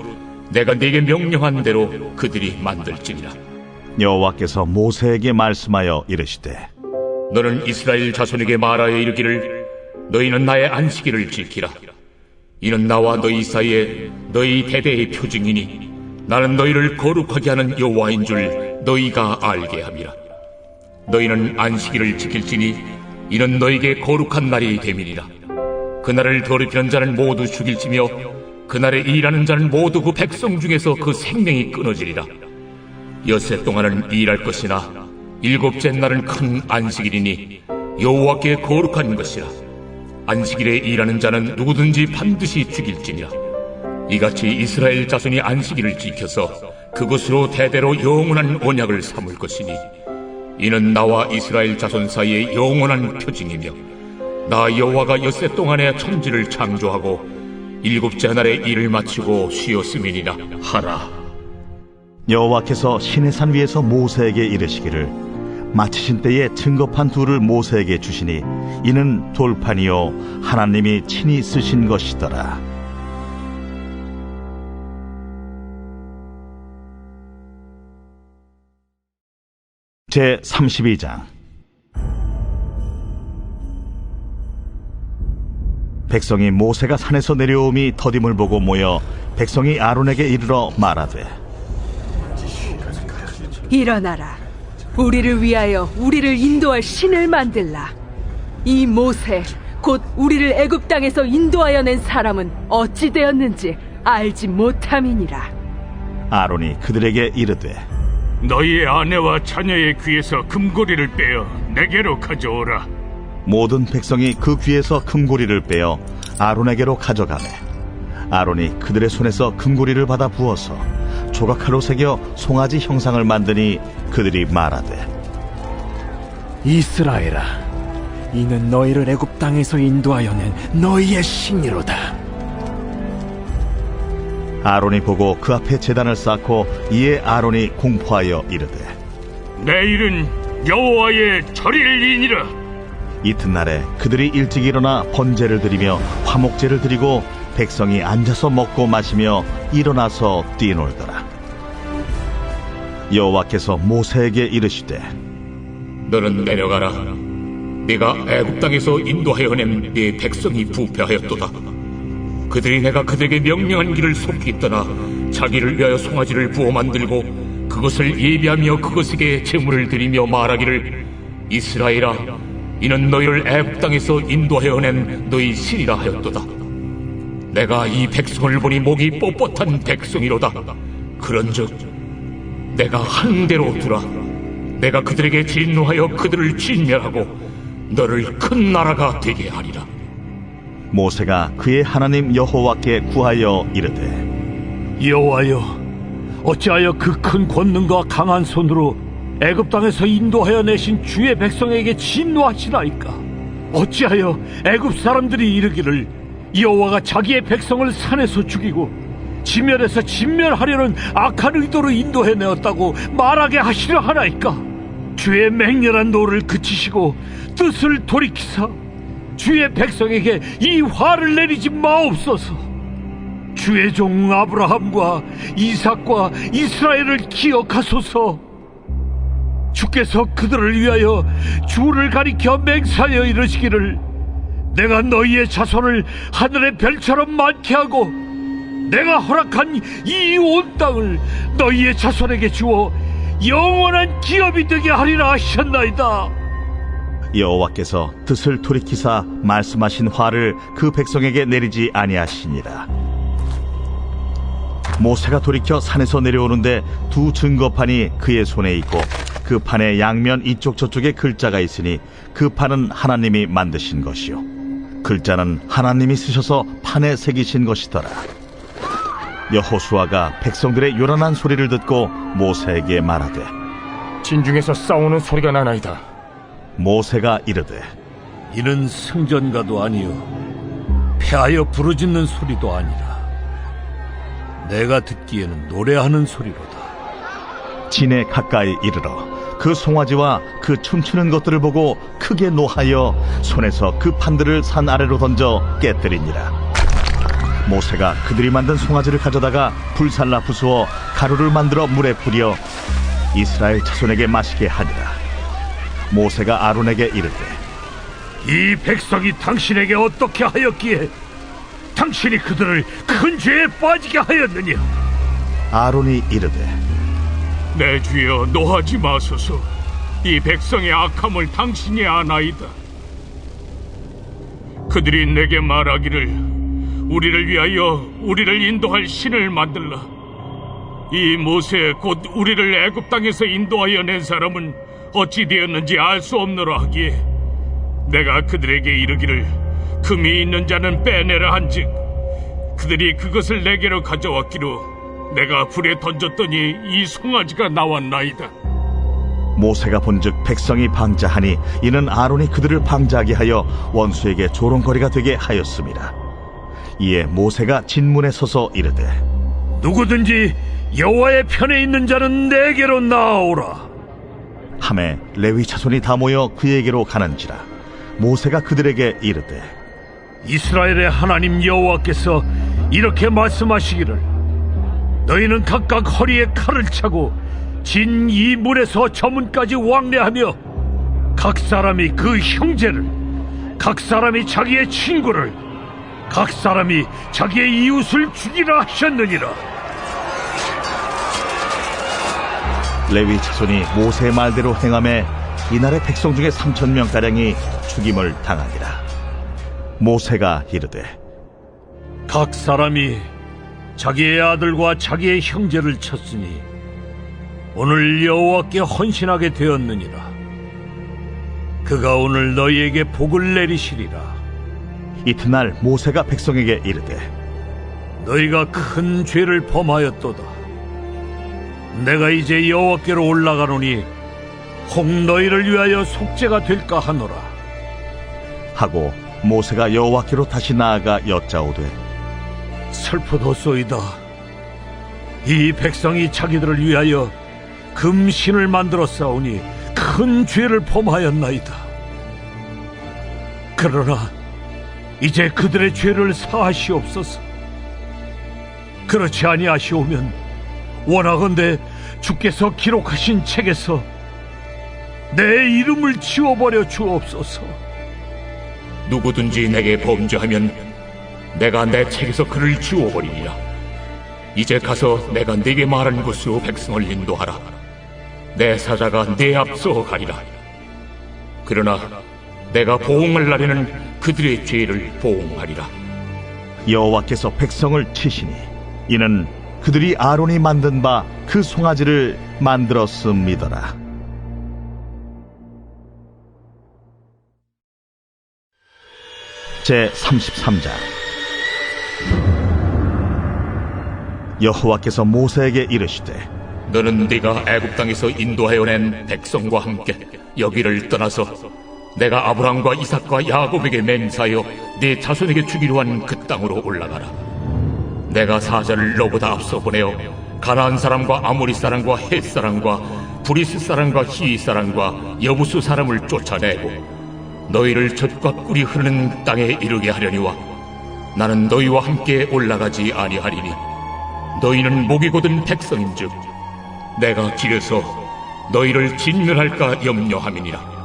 내가 네게 명령한 대로 그들이 만들지니라. 여호와께서 모세에게 말씀하여 이르시되 너는 이스라엘 자손에게 말하여 이르기를 너희는 나의 안식일을 지키라. 이는 나와 너희 사이에 너희 대대의 표징이니 나는 너희를 거룩하게 하는 여호와인 줄 너희가 알게 함이라. 너희는 안식일을 지킬지니 이는 너희에게 거룩한 날이 됨이니라. 그날을 더럽히는 자는 모두 죽일지며 그날에 일하는 자는 모두 그 백성 중에서 그 생명이 끊어지리라. 엿새 동안은 일할 것이나 일곱째 날은 큰 안식일이니 여호와께 거룩한 것이라. 안식일에 일하는 자는 누구든지 반드시 죽일지니라. 이같이 이스라엘 자손이 안식일을 지켜서 그것으로 대대로 영원한 언약을 삼을 것이니 이는 나와 이스라엘 자손 사이의 영원한 표징이며 나 여호와가 엿새 동안에 천지를 창조하고 일곱째 날에 일을 마치고 쉬었음이니라 하라. 여호와께서 시내산 위에서 모세에게 이르시기를 마치신 때에 증거판 둘을 모세에게 주시니 이는 돌판이요 하나님이 친히 쓰신 것이더라. 제 32장. 백성이 모세가 산에서 내려옴이 더딤을 보고 모여 백성이 아론에게 이르러 말하되 일어나라. 우리를 위하여 우리를 인도할 신을 만들라. 이 모세 곧 우리를 애굽 땅에서 인도하여 낸 사람은 어찌 되었는지 알지 못함이니라. 아론이 그들에게 이르되 너희의 아내와 자녀의 귀에서 금고리를 빼어 내게로 가져오라. 모든 백성이 그 귀에서 금고리를 빼어 아론에게로 가져가매 아론이 그들의 손에서 금고리를 받아 부어서 조각칼로 새겨 송아지 형상을 만드니 그들이 말하되 이스라엘아, 이는 너희를 애굽 땅에서 인도하여 낸 너희의 신이로다. 아론이 보고 그 앞에 제단을 쌓고 이에 아론이 공포하여 이르되 내일은 여호와의 절일이니라. 이튿날에 그들이 일찍 일어나 번제를 드리며 화목제를 드리고 백성이 앉아서 먹고 마시며 일어나서 뛰놀더라. 여호와께서 모세에게 이르시되 너는 내려가라. 네가 애굽 땅에서 인도하여 낸 네 백성이 부패하였도다. 그들이 내가 그들에게 명령한 길을 속히 떠나 자기를 위하여 송아지를 부어 만들고 그것을 예비하며 그것에게 제물을 드리며 말하기를 이스라엘아, 이는 너희를 애굽 땅에서 인도하여 낸 너희 신이라 하였도다. 내가 이 백성을 보니 목이 뻣뻣한 백성이로다. 그런즉 내가 한 대로 두라. 내가 그들에게 진노하여 그들을 진멸하고 너를 큰 나라가 되게 하리라. 모세가 그의 하나님 여호와께 구하여 이르되 여호와여, 어찌하여 그 큰 권능과 강한 손으로 애굽 땅에서 인도하여 내신 주의 백성에게 진노하시나이까? 어찌하여 애굽 사람들이 이르기를 여호와가 자기의 백성을 산에서 죽이고 지면에서 진멸하려는 악한 의도로 인도해내었다고 말하게 하시려 하나이까? 주의 맹렬한 노를 그치시고 뜻을 돌이키사 주의 백성에게 이 화를 내리지 마옵소서. 주의 종 아브라함과 이삭과 이스라엘을 기억하소서. 주께서 그들을 위하여 주를 가리켜 맹세하여 이르시기를 내가 너희의 자손을 하늘의 별처럼 많게 하고 내가 허락한 이 온 땅을 너희의 자손에게 주어 영원한 기업이 되게 하리라 하셨나이다. 여호와께서 뜻을 돌이키사 말씀하신 화를 그 백성에게 내리지 아니하시니라. 모세가 돌이켜 산에서 내려오는데 두 증거판이 그의 손에 있고 그 판의 양면 이쪽 저쪽에 글자가 있으니 그 판은 하나님이 만드신 것이요 글자는 하나님이 쓰셔서 판에 새기신 것이더라. 여호수아가 백성들의 요란한 소리를 듣고 모세에게 말하되 진중에서 싸우는 소리가 나나이다. 모세가 이르되 이는 승전가도 아니요 패하여 부르짖는 소리도 아니라 내가 듣기에는 노래하는 소리로다. 진에 가까이 이르러 그 송아지와 그 춤추는 것들을 보고 크게 노하여 손에서 그 판들을 산 아래로 던져 깨뜨리니라. 모세가 그들이 만든 송아지를 가져다가 불살라 부수어 가루를 만들어 물에 뿌려 이스라엘 자손에게 마시게 하니라. 모세가 아론에게 이르되 이 백성이 당신에게 어떻게 하였기에 당신이 그들을 큰 죄에 빠지게 하였느냐? 아론이 이르되 내 주여 노하지 마소서. 이 백성의 악함을 당신이 아나이다. 그들이 내게 말하기를 우리를 위하여 우리를 인도할 신을 만들라. 이 모세 곧 우리를 애굽 땅에서 인도하여 낸 사람은 어찌 되었는지 알 수 없노라 하기에 내가 그들에게 이르기를 금이 있는 자는 빼내라 한즉 그들이 그것을 내게로 가져왔기로 내가 불에 던졌더니 이 송아지가 나왔나이다. 모세가 본즉 백성이 방자하니 이는 아론이 그들을 방자하게 하여 원수에게 조롱거리가 되게 하였습니다. 이에 모세가 진문에 서서 이르되 누구든지 여호와의 편에 있는 자는 내게로 나아오라. 하매 레위 자손이 다 모여 그에게로 가는지라. 모세가 그들에게 이르되 이스라엘의 하나님 여호와께서 이렇게 말씀하시기를 너희는 각각 허리에 칼을 차고 진 이 문에서 저 문까지 왕래하며 각 사람이 그 형제를 각 사람이 자기의 친구를 각 사람이 자기의 이웃을 죽이라 하셨느니라. 레위 자손이 모세의 말대로 행하매 이날의 백성 중에 3,000명가량이 죽임을 당하니라. 모세가 이르되 각 사람이 자기의 아들과 자기의 형제를 쳤으니 오늘 여호와께 헌신하게 되었느니라. 그가 오늘 너희에게 복을 내리시리라. 이튿날 모세가 백성에게 이르되 너희가 큰 죄를 범하였도다. 내가 이제 여호와께로 올라가노니 혹 너희를 위하여 속죄가 될까 하노라 하고 모세가 여호와께로 다시 나아가 여짜오되 슬프도소이다. 이 백성이 자기들을 위하여 금신을 만들어 싸우니 큰 죄를 범하였나이다. 그러나 이제 그들의 죄를 사하시옵소서. 그렇지 아니하시오면 원하건대 주께서 기록하신 책에서 내 이름을 지워버려 주옵소서. 누구든지 내게 범죄하면 내가 내 책에서 그를 지워버리리라. 이제 가서 내가 네게 말한 곳으로 백성을 인도하라. 내 사자가 네 앞서 가리라. 그러나 내가 보응할 날에는 그들의 죄를 보응하리라. 여호와께서 백성을 치시니 이는 그들이 아론이 만든 바 그 송아지를 만들었음이더라. 제 33장. 여호와께서 모세에게 이르시되 너는 네가 애굽 땅에서 인도하여 낸 백성과 함께 여기를 떠나서 내가 아브라함과 이삭과 야곱에게 맹세하여 네 자손에게 주기로 한 그 땅으로 올라가라. 내가 사자를 너보다 앞서 보내어 가나안 사람과 아모리 사람과 헷 사람과 브리스 사람과 히위 사람과 여부수 사람을 쫓아내고 너희를 젖과 꿀이 흐르는 땅에 이르게 하려니와 나는 너희와 함께 올라가지 아니하리니 너희는 목이 곧은 백성인즉 내가 길에서 너희를 진멸할까 염려함이니라.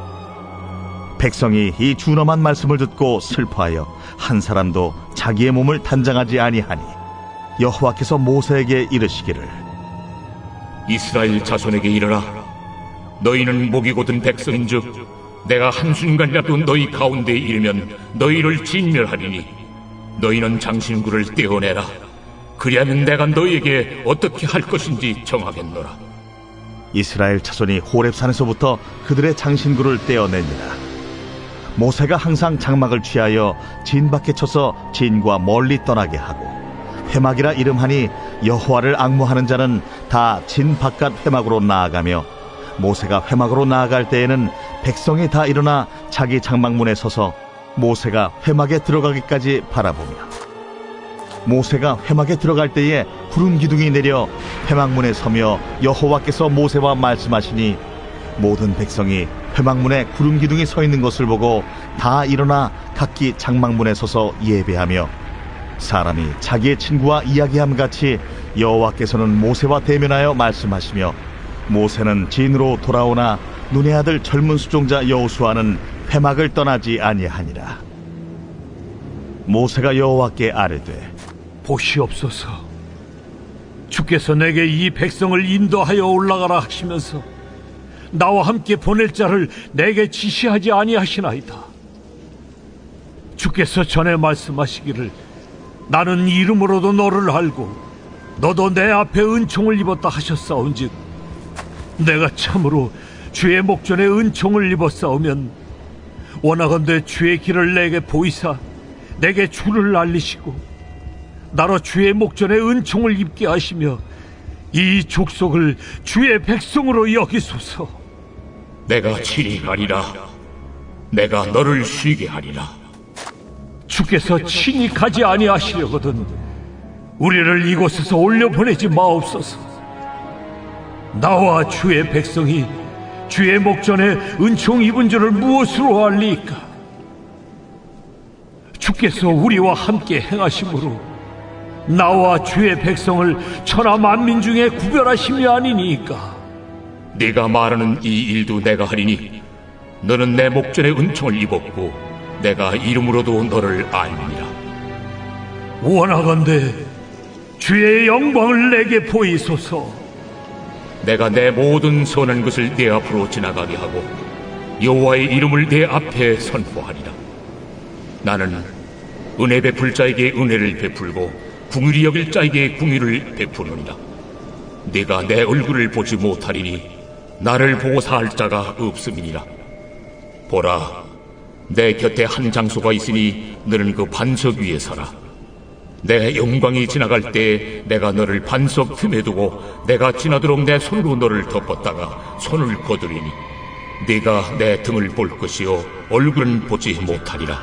백성이 이 준엄한 말씀을 듣고 슬퍼하여 한 사람도 자기의 몸을 단장하지 아니하니 여호와께서 모세에게 이르시기를 이스라엘 자손에게 이르라. 너희는 목이 곧은 백성인즉 내가 한순간이라도 너희 가운데에 이르면 너희를 진멸하리니 너희는 장신구를 떼어내라. 그리하면 내가 너희에게 어떻게 할 것인지 정하겠노라. 이스라엘 자손이 호렙산에서부터 그들의 장신구를 떼어내니라. 모세가 항상 장막을 취하여 진 밖에 쳐서 진과 멀리 떠나게 하고, 회막이라 이름하니 여호와를 앙무하는 자는 다 진 바깥 회막으로 나아가며, 모세가 회막으로 나아갈 때에는 백성이 다 일어나 자기 장막문에 서서 모세가 회막에 들어가기까지 바라보며, 모세가 회막에 들어갈 때에 구름 기둥이 내려 회막문에 서며 여호와께서 모세와 말씀하시니, 모든 백성이 회막문에 구름 기둥이 서 있는 것을 보고 다 일어나 각기 장막문에 서서 예배하며, 사람이 자기의 친구와 이야기함 같이 여호와께서는 모세와 대면하여 말씀하시며, 모세는 진으로 돌아오나 눈의 아들 젊은 수종자 여호수아는 회막을 떠나지 아니하니라. 모세가 여호와께 아뢰되, 보시옵소서, 주께서 내게 이 백성을 인도하여 올라가라 하시면서 나와 함께 보낼 자를 내게 지시하지 아니하시나이다. 주께서 전에 말씀하시기를, 나는 이름으로도 너를 알고 너도 내 앞에 은총을 입었다 하셨사온즉, 내가 참으로 주의 목전에 은총을 입었사오면 원하건대 주의 길을 내게 보이사 내게 주를 알리시고 나로 주의 목전에 은총을 입게 하시며 이 족속을 주의 백성으로 여기소서. 내가 친히 가리라. 내가 너를 쉬게 하리라. 주께서 친히 가지 아니하시려거든 우리를 이곳에서 올려보내지 마옵소서. 나와 주의 백성이 주의 목전에 은총 입은 줄을 무엇으로 알리까? 주께서 우리와 함께 행하심으로 나와 주의 백성을 천하 만민 중에 구별하심이 아니니까. 네가 말하는 이 일도 내가 하리니 너는 내 목전에 은총을 입었고 내가 이름으로도 너를 알리니라. 원하건대 주의 영광을 내게 보이소서. 내가 내 모든 선한 것을 내 앞으로 지나가게 하고 여호와의 이름을 내 앞에 선포하리라. 나는 은혜 베풀 자에게 은혜를 베풀고 궁휼히 여길 자에게 궁휼을 베푸느니라. 네가 내 얼굴을 보지 못하리니 나를 보고 살 자가 없음이니라. 보라, 내 곁에 한 장소가 있으니 너는 그 반석 위에 서라. 내 영광이 지나갈 때 내가 너를 반석 틈에 두고 내가 지나도록 내 손으로 너를 덮었다가 손을 거두리니 네가 내 등을 볼 것이요 얼굴은 보지 못하리라.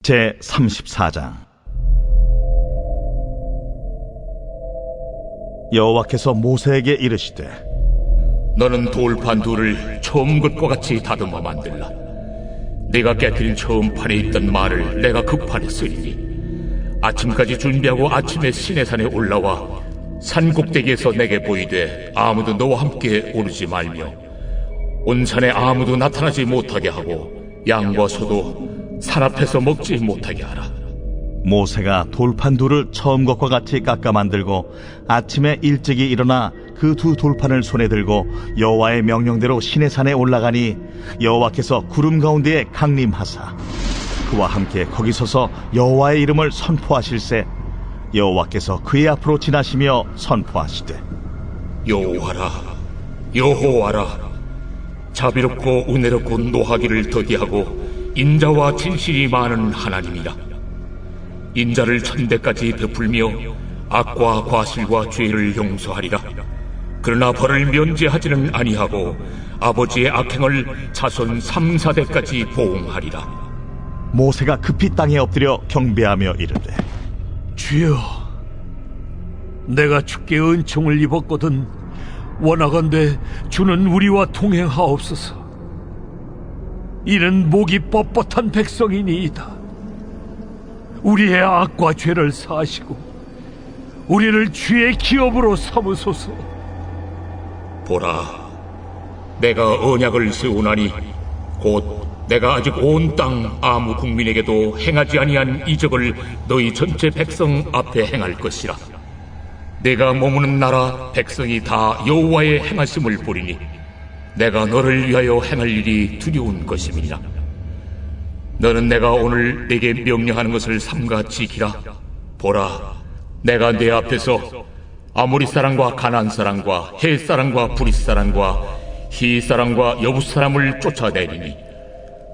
제 34장. 여호와께서 모세에게 이르시되, 너는 돌판 둘을 처음 것과 같이 다듬어 만들라. 네가 깨뜨린 처음 판에 있던 말을 내가 그 판에 쓰리니 아침까지 준비하고 아침에 시내산에 올라와 산 꼭대기에서 내게 보이되 아무도 너와 함께 오르지 말며 온 산에 아무도 나타나지 못하게 하고 양과 소도 산 앞에서 먹지 못하게 하라. 모세가 돌판 둘을 처음 것과 같이 깎아 만들고 아침에 일찍이 일어나 그 두 돌판을 손에 들고 여호와의 명령대로 시내산에 올라가니 여호와께서 구름 가운데에 강림하사 그와 함께 거기 서서 여호와의 이름을 선포하실세 여호와께서 그의 앞으로 지나시며 선포하시되, 여호와라, 여호와라, 자비롭고 은혜롭고 노하기를 더디하고 인자와 진실이 많은 하나님이라. 인자를 천대까지 베풀며 악과 과실과 죄를 용서하리라. 그러나 벌을 면제하지는 아니하고 아버지의 악행을 자손 3, 4대까지 보응하리라. 모세가 급히 땅에 엎드려 경배하며 이르되, 주여, 내가 주께 은총을 입었거든 원하건대 주는 우리와 동행하옵소서. 이는 목이 뻣뻣한 백성이니이다. 우리의 악과 죄를 사하시고 우리를 주의 기업으로 삼으소서. 보라, 내가 언약을 세우나니 곧 내가 아직 온 땅 아무 국민에게도 행하지 아니한 이적을 너희 전체 백성 앞에 행할 것이라. 내가 머무는 나라 백성이 다 여호와의 행하심을 보리니 내가 너를 위하여 행할 일이 두려운 것임이니라. 너는 내가 오늘 네게 명령하는 것을 삼가 지키라. 보라, 내가 네 앞에서 아모리 사람과 가나안 사람과 헷 사람과 브릿 사람과 히 사람과 여부 사람을 쫓아내리니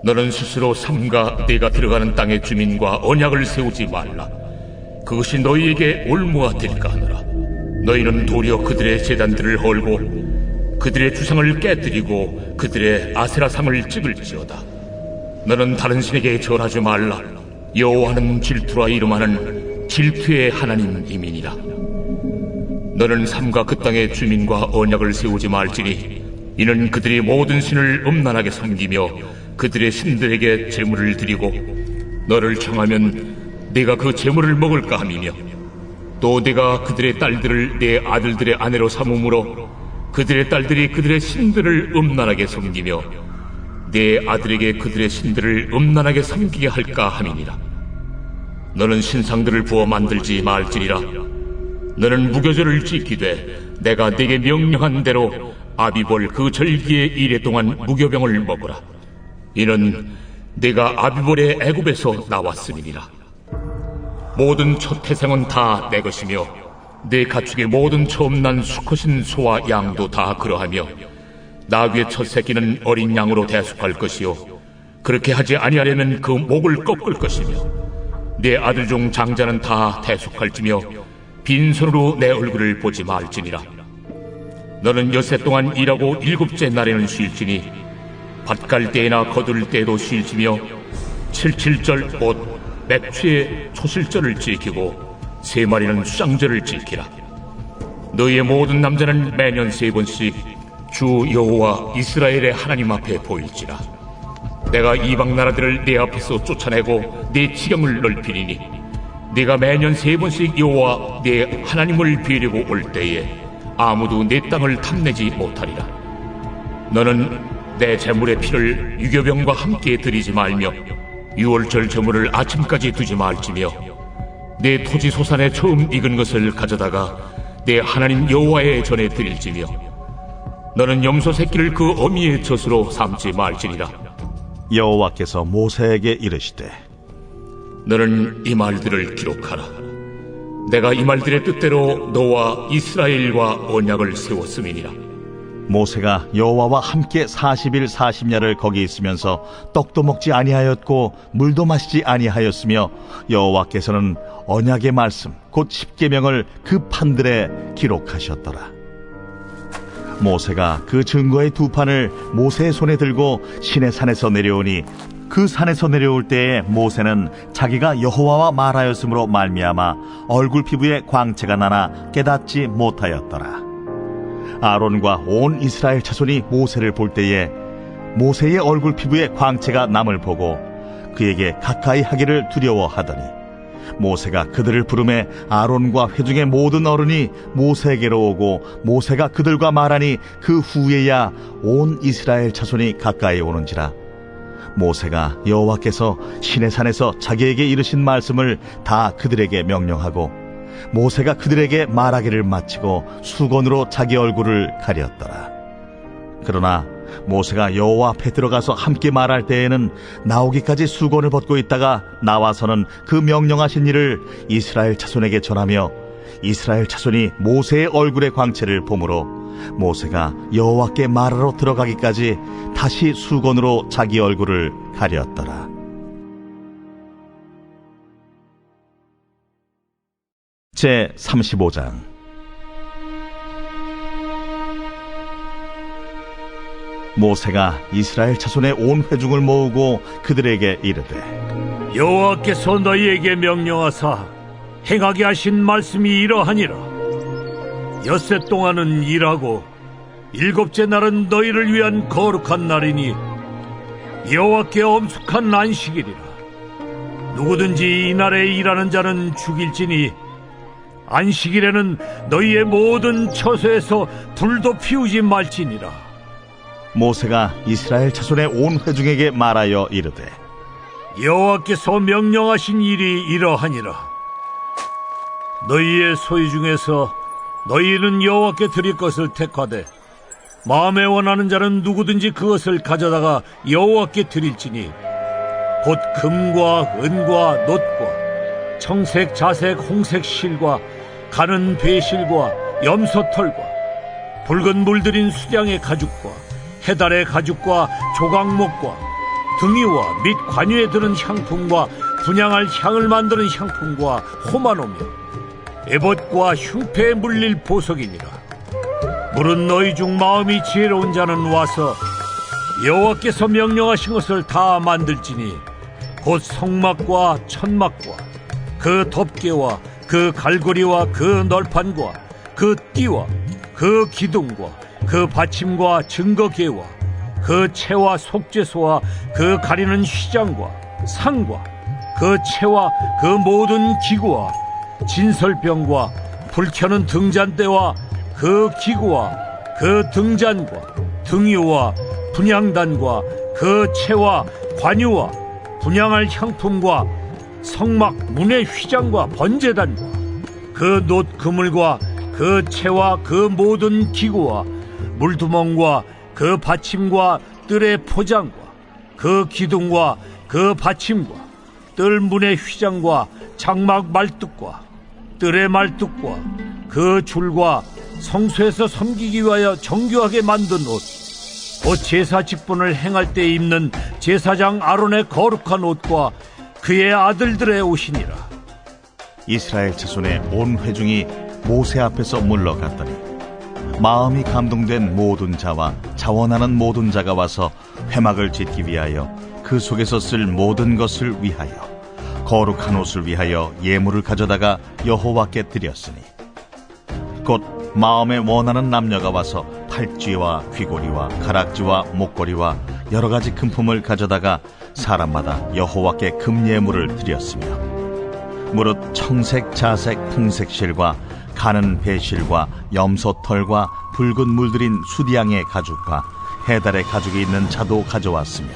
너는 스스로 삼가 네가 들어가는 땅의 주민과 언약을 세우지 말라. 그것이 너희에게 올무가 될까 하노라. 너희는 도리어 그들의 제단들을 헐고 그들의 주상을 깨뜨리고 그들의 아세라상을 찍을지어다. 너는 다른 신에게 절하지 말라. 여호와는 질투라 이름하는 질투의 하나님이니라. 너는 삼가 그 땅의 주민과 언약을 세우지 말지니 이는 그들이 모든 신을 음란하게 섬기며 그들의 신들에게 제물을 드리고 너를 청하면 네가 그 제물을 먹을까 함이며 또 네가 그들의 딸들을 네 아들들의 아내로 삼음으로 그들의 딸들이 그들의 신들을 음란하게 섬기며 네 아들에게 그들의 신들을 음란하게 섬기게 할까 함이니라. 너는 신상들을 부어 만들지 말지니라. 너는 무교절을 지키되 내가 네게 명령한 대로 아비볼 그 절기의 이래 동안 무교병을 먹으라. 이는 네가 아비볼의 애굽에서 나왔음이니라. 모든 첫 태생은 다 내 것이며 네 가축의 모든 처음 난 수컷인 소와 양도 다 그러하며 나귀의 첫 새끼는 어린 양으로 대속할 것이요 그렇게 하지 아니하려면 그 목을 꺾을 것이며 네 아들 중 장자는 다 대속할지며 빈손으로 내 얼굴을 보지 말지니라. 너는 엿새 동안 일하고 일곱째 날에는 쉴지니 밭갈 때나 거둘 때에도 쉴지며 칠칠절 곧 맥추의 초실절을 지키고 세 마리는 수장절을 지키라. 너희의 모든 남자는 매년 3번씩 주 여호와 이스라엘의 하나님 앞에 보일지라. 내가 이방 나라들을 네 앞에서 쫓아내고 네 지경을 넓히리니 네가 매년 3번씩 여호와 네 하나님을 비우려고 올 때에 아무도 내 땅을 탐내지 못하리라. 너는 내 제물의 피를 유교병과 함께 드리지 말며 유월절 제물을 아침까지 두지 말지며 내 토지 소산에 처음 익은 것을 가져다가 내 하나님 여호와의 전에 드릴지며 너는 염소 새끼를 그 어미의 젖으로 삼지 말지니라. 여호와께서 모세에게 이르시되 너는 이 말들을 기록하라. 내가 이 말들의 뜻대로 너와 이스라엘과 언약을 세웠음이니라. 모세가 여호와와 함께 40일 40야를 거기 있으면서 떡도 먹지 아니하였고 물도 마시지 아니하였으며 여호와께서는 언약의 말씀 곧 십계명을 그 판들에 기록하셨더라. 모세가 그 증거의 2판을 모세의 손에 들고 시내산에서 내려오니 그 산에서 내려올 때에 모세는 자기가 여호와와 말하였으므로 말미암아 얼굴 피부에 광채가 나나 깨닫지 못하였더라. 아론과 온 이스라엘 자손이 모세를 볼 때에 모세의 얼굴 피부에 광채가 남을 보고 그에게 가까이 하기를 두려워하더니 모세가 그들을 부르매 아론과 회중의 모든 어른이 모세에게로 오고 모세가 그들과 말하니 그 후에야 온 이스라엘 자손이 가까이 오는지라. 모세가 여호와께서 시내산에서 자기에게 이르신 말씀을 다 그들에게 명령하고 모세가 그들에게 말하기를 마치고 수건으로 자기 얼굴을 가렸더라. 그러나 모세가 여호와 앞에 들어가서 함께 말할 때에는 나오기까지 수건을 벗고 있다가 나와서는 그 명령하신 일을 이스라엘 자손에게 전하며 이스라엘 자손이 모세의 얼굴의 광채를 보므로 모세가 여호와께 말하러 들어가기까지 다시 수건으로 자기 얼굴을 가렸더라. 제 35장. 모세가 이스라엘 자손의 온 회중을 모으고 그들에게 이르되 여호와께서 너희에게 명령하사 행하게 하신 말씀이 이러하니라. 엿새 동안은 일하고 일곱째 날은 너희를 위한 거룩한 날이니 여호와께 엄숙한 안식일이라. 누구든지 이 날에 일하는 자는 죽일지니 안식일에는 너희의 모든 처소에서 불도 피우지 말지니라. 모세가 이스라엘 자손의 온 회중에게 말하여 이르되 여호와께서 명령하신 일이 이러하니라. 너희의 소유 중에서 너희는 여호와께 드릴 것을 택하되 마음에 원하는 자는 누구든지 그것을 가져다가 여호와께 드릴지니 곧 금과 은과 놋과 청색, 자색, 홍색 실과 가는 배실과 염소털과 붉은 물들인 수량의 가죽과 해달의 가죽과 조각목과 등이와 및 관유에 드는 향품과 분향할 향을 만드는 향품과 호마노며 에봇과 흉패에 물릴 보석이니라. 물은 너희 중 마음이 지혜로운 자는 와서 여호와께서 명령하신 것을 다 만들지니 곧 성막과 천막과 그 덮개와 그 갈고리와 그 널판과 그 띠와 그 기둥과 그 받침과 증거계와 그 채와 속죄소와 그 가리는 휘장과 상과 그 채와 그 모든 기구와 진설병과 불켜는 등잔대와 그 기구와 그 등잔과 등유와 분향단과 그 채와 관유와 분향할 향품과 성막 문의 휘장과 번제단과 그 놋 그물과 그 채와 그 모든 기구와 물두멍과 그 받침과 뜰의 포장과 그 기둥과 그 받침과 뜰 문의 휘장과 장막 말뚝과 뜰의 말뚝과 그 줄과 성소에서 섬기기 위하여 정교하게 만든 옷, 곧 제사 직분을 행할 때 입는 제사장 아론의 거룩한 옷과 그의 아들들의 옷이니라. 이스라엘 자손의 온 회중이 모세 앞에서 물러갔더니 마음이 감동된 모든 자와 자원하는 모든 자가 와서 회막을 짓기 위하여 그 속에서 쓸 모든 것을 위하여 거룩한 옷을 위하여 예물을 가져다가 여호와께 드렸으니 곧 마음에 원하는 남녀가 와서 팔찌와 귀고리와 가락지와 목걸이와 여러 가지 금품을 가져다가 사람마다 여호와께 금예물을 드렸으며 무릇 청색, 자색, 홍색 실과 가는 배실과 염소털과 붉은 물들인 수디양의 가죽과 해달의 가죽이 있는 자도 가져왔으며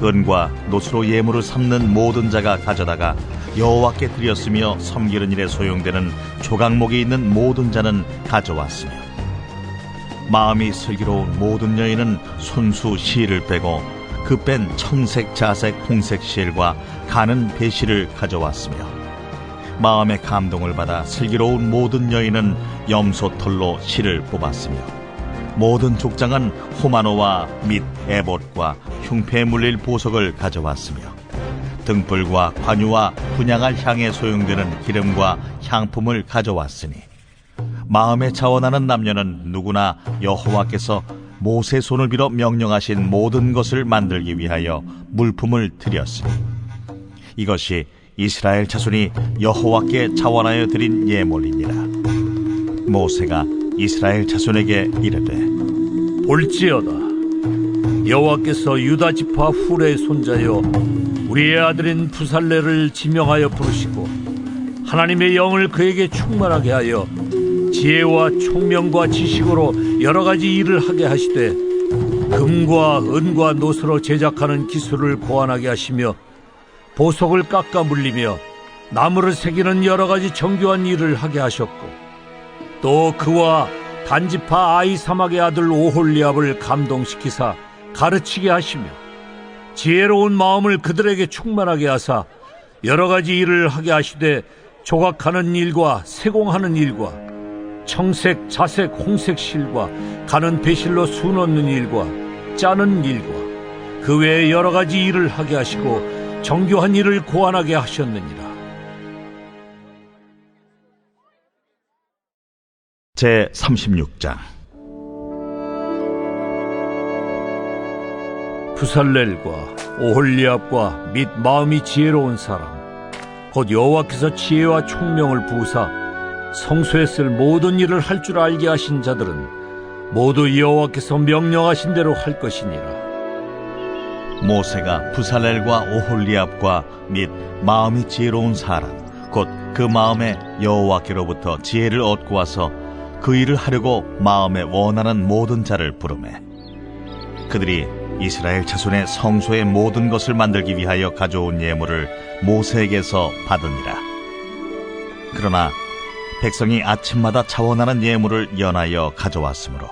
은과 놋으로 예물을 삼는 모든 자가 가져다가 여호와께 드렸으며 섬기는 일에 소용되는 조각목이 있는 모든 자는 가져왔으며 마음이 슬기로운 모든 여인은 손수 실을 빼고 그 뺀 청색, 자색, 홍색 실과 가는 배실을 가져왔으며 마음의 감동을 받아 슬기로운 모든 여인은 염소털로 실을 뽑았으며 모든 족장은 호마노와 및 에봇과 흉패에 물릴 보석을 가져왔으며 등불과 관유와 분향할 향에 소용되는 기름과 향품을 가져왔으니 마음에 자원하는 남녀는 누구나 여호와께서 모세 손을 빌어 명령하신 모든 것을 만들기 위하여 물품을 드렸으니 이것이 이스라엘 자손이 여호와께 자원하여 드린 예물이니라. 모세가 이스라엘 자손에게 이르되 볼지어다 여호와께서 유다 지파 훌의 손자여 우리의 아들인 부살레를 지명하여 부르시고 하나님의 영을 그에게 충만하게 하여 지혜와 총명과 지식으로 여러 가지 일을 하게 하시되 금과 은과 놋으로 제작하는 기술을 고안하게 하시며 보석을 깎아 물리며 나무를 새기는 여러 가지 정교한 일을 하게 하셨고 또 그와 단지파 아이사막의 아들 오홀리압을 감동시키사 가르치게 하시며 지혜로운 마음을 그들에게 충만하게 하사 여러 가지 일을 하게 하시되 조각하는 일과 세공하는 일과 청색, 자색, 홍색 실과 가는 배실로 수 넣는 일과 짜는 일과 그 외에 여러 가지 일을 하게 하시고 정교한 일을 고안하게 하셨느니라. 제36장 부살렐과 오홀리압과 및 마음이 지혜로운 사람 곧 여호와께서 지혜와 총명을 부으사 성소에 쓸 모든 일을 할 줄 알게 하신 자들은 모두 여호와께서 명령하신 대로 할 것이니라. 모세가 부살렐과 오홀리압과 및 마음이 지혜로운 사람 곧 그 마음에 여호와께로부터 지혜를 얻고 와서 그 일을 하려고 마음에 원하는 모든 자를 부르매 그들이 이스라엘 자손의 성소의 모든 것을 만들기 위하여 가져온 예물을 모세에게서 받으니라. 그러나 백성이 아침마다 자원하는 예물을 연하여 가져왔으므로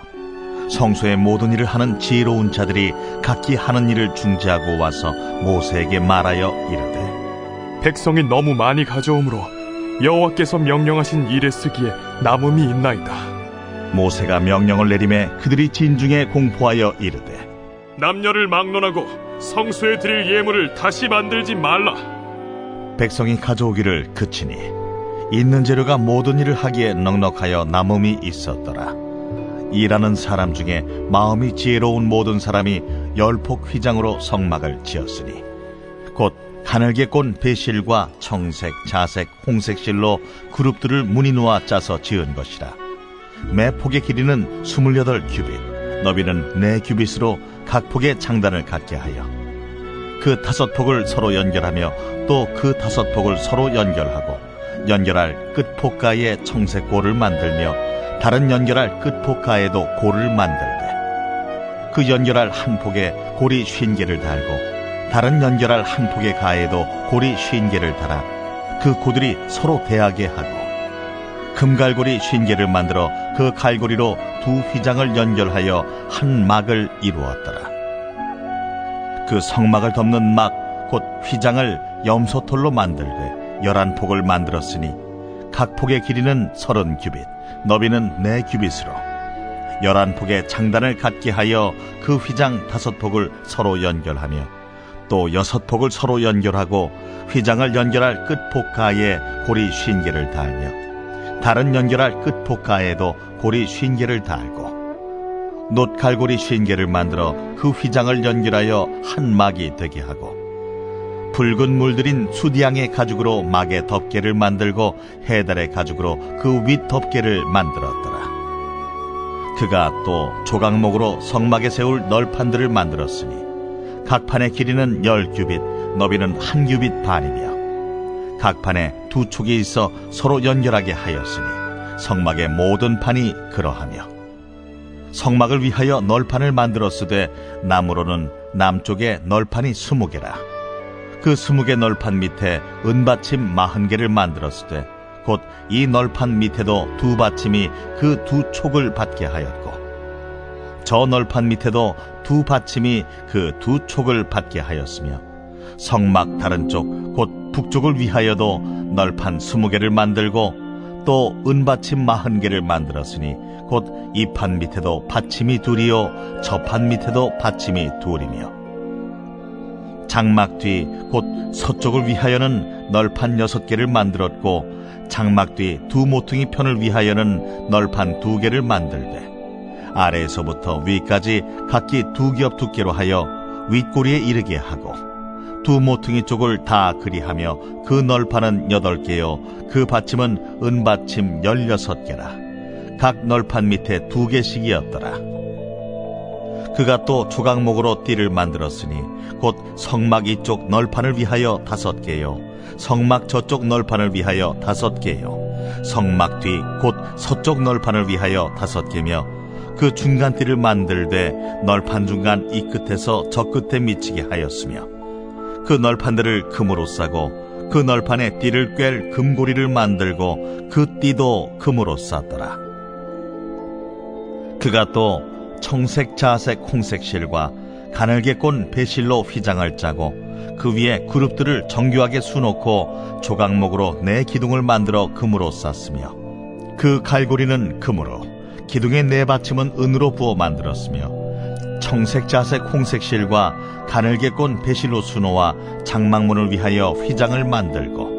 성소의 모든 일을 하는 지혜로운 자들이 각기 하는 일을 중지하고 와서 모세에게 말하여 이르되, 백성이 너무 많이 가져오므로 여호와께서 명령하신 일에 쓰기에 남음이 있나이다. 모세가 명령을 내리매 그들이 진중에 공포하여 이르되, 남녀를 막론하고 성소에 드릴 예물을 다시 만들지 말라. 백성이 가져오기를 그치니 있는 재료가 모든 일을 하기에 넉넉하여 남음이 있었더라. 일하는 사람 중에 마음이 지혜로운 모든 사람이 10폭 휘장으로 성막을 지었으니 곧 가늘게 꼰 배실과 청색, 자색, 홍색 실로 그룹들을 무늬 놓아 짜서 지은 것이라. 매 폭의 길이는 28규빗, 너비는 4규빗으로 각 폭의 장단을 갖게 하여 그 5폭을 서로 연결하며 또 그 5폭을 서로 연결하고 연결할 끝폭가에 청색 골을 만들며 다른 연결할 끝폭가에도 골을 만들되 그 연결할 한 폭에 골이 50개를 달고 다른 연결할 한 폭의 가에도 골이 50개를 달아 그 고들이 서로 대하게 하고 금갈고리 50개를 만들어 그 갈고리로 2 휘장을 연결하여 한 막을 이루었더라. 그 성막을 덮는 막 곧 휘장을 염소털로 만들되 11폭을 만들었으니 각 폭의 길이는 30규빗, 너비는 4규빗으로 11폭의 장단을 갖게 하여 그 휘장 5폭을 서로 연결하며 또 6폭을 서로 연결하고 휘장을 연결할 끝폭가에 고리 50개를 달며 다른 연결할 끝폭가에도 고리 50개를 달고 놋갈고리 50개를 만들어 그 휘장을 연결하여 한 막이 되게 하고 붉은 물들인 수디양의 가죽으로 막의 덮개를 만들고 해달의 가죽으로 그 윗 덮개를 만들었더라. 그가 또 조각목으로 성막에 세울 널판들을 만들었으니 각 판의 길이는 10규빗, 너비는 1규빗 반이며 각 판에 2촉이 있어 서로 연결하게 하였으니 성막의 모든 판이 그러하며 성막을 위하여 널판을 만들었으되 나무로는 남쪽에 널판이 20개라. 그 20개 널판 밑에 은받침 40개를 만들었으되 곧 이 널판 밑에도 2 받침이 그 2 촉을 받게 하였고 저 널판 밑에도 2 받침이 그 2 촉을 받게 하였으며 성막 다른 쪽 곧 북쪽을 위하여도 널판 20개를 만들고 또 은받침 40개를 만들었으니 곧 이 판 밑에도 받침이 2이요 저 판 밑에도 받침이 2이며 장막 뒤 곧 서쪽을 위하여는 널판 6개를 만들었고 장막 뒤 2 모퉁이 편을 위하여는 널판 2개를 만들되 아래에서부터 위까지 각기 2겹 두께로 하여 윗꼬리에 이르게 하고 2 모퉁이 쪽을 다 그리하며 그 널판은 8개요 그 받침은 은받침 16개라. 각 널판 밑에 2개씩이었더라. 그가 또 조각목으로 띠를 만들었으니 곧 성막 이쪽 널판을 위하여 5개요 성막 저쪽 널판을 위하여 5개요 성막 뒤 곧 서쪽 널판을 위하여 5개며 그 중간 띠를 만들되 널판 중간 이 끝에서 저 끝에 미치게 하였으며 그 널판들을 금으로 싸고 그 널판에 띠를 꿰 금고리를 만들고 그 띠도 금으로 쌌더라. 그가 또 청색, 자색, 홍색 실과 가늘게 꼰 배실로 휘장을 짜고 그 위에 그룹들을 정교하게 수놓고 조각목으로 4 기둥을 만들어 금으로 쌌으며 그 갈고리는 금으로 기둥의 4 받침은 은으로 부어 만들었으며 청색, 자색, 홍색 실과 가늘게 꼰 배실로 수놓아 장막문을 위하여 휘장을 만들고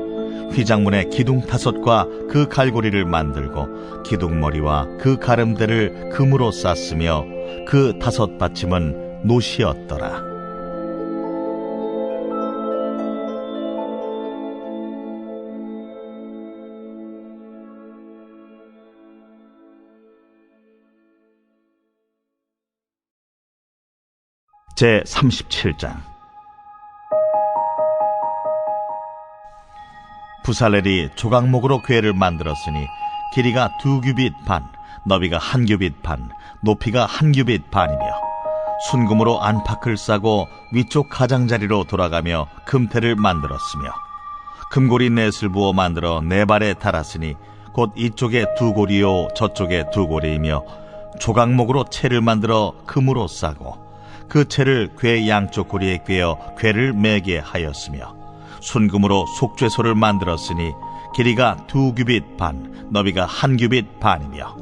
휘장문의 기둥 5과 그 갈고리를 만들고 기둥머리와 그 가름대를 금으로 쌌으며 그 5 받침은 노시였더라. 제 37장. 부살렐이 조각목으로 궤를 만들었으니 길이가 2규빗 반, 너비가 1규빗 반, 높이가 1규빗 반이며 순금으로 안팎을 싸고 위쪽 가장자리로 돌아가며 금태를 만들었으며 금고리 넷을 부어 만들어 4발에 달았으니 곧 이쪽에 두 고리요 저쪽에 두 고리이며 조각목으로 채를 만들어 금으로 싸고 그 채를 궤 양쪽 고리에 꿰어 궤를 매게 하였으며 순금으로 속죄소를 만들었으니 길이가 2규빗 반, 너비가 1규빗 반이며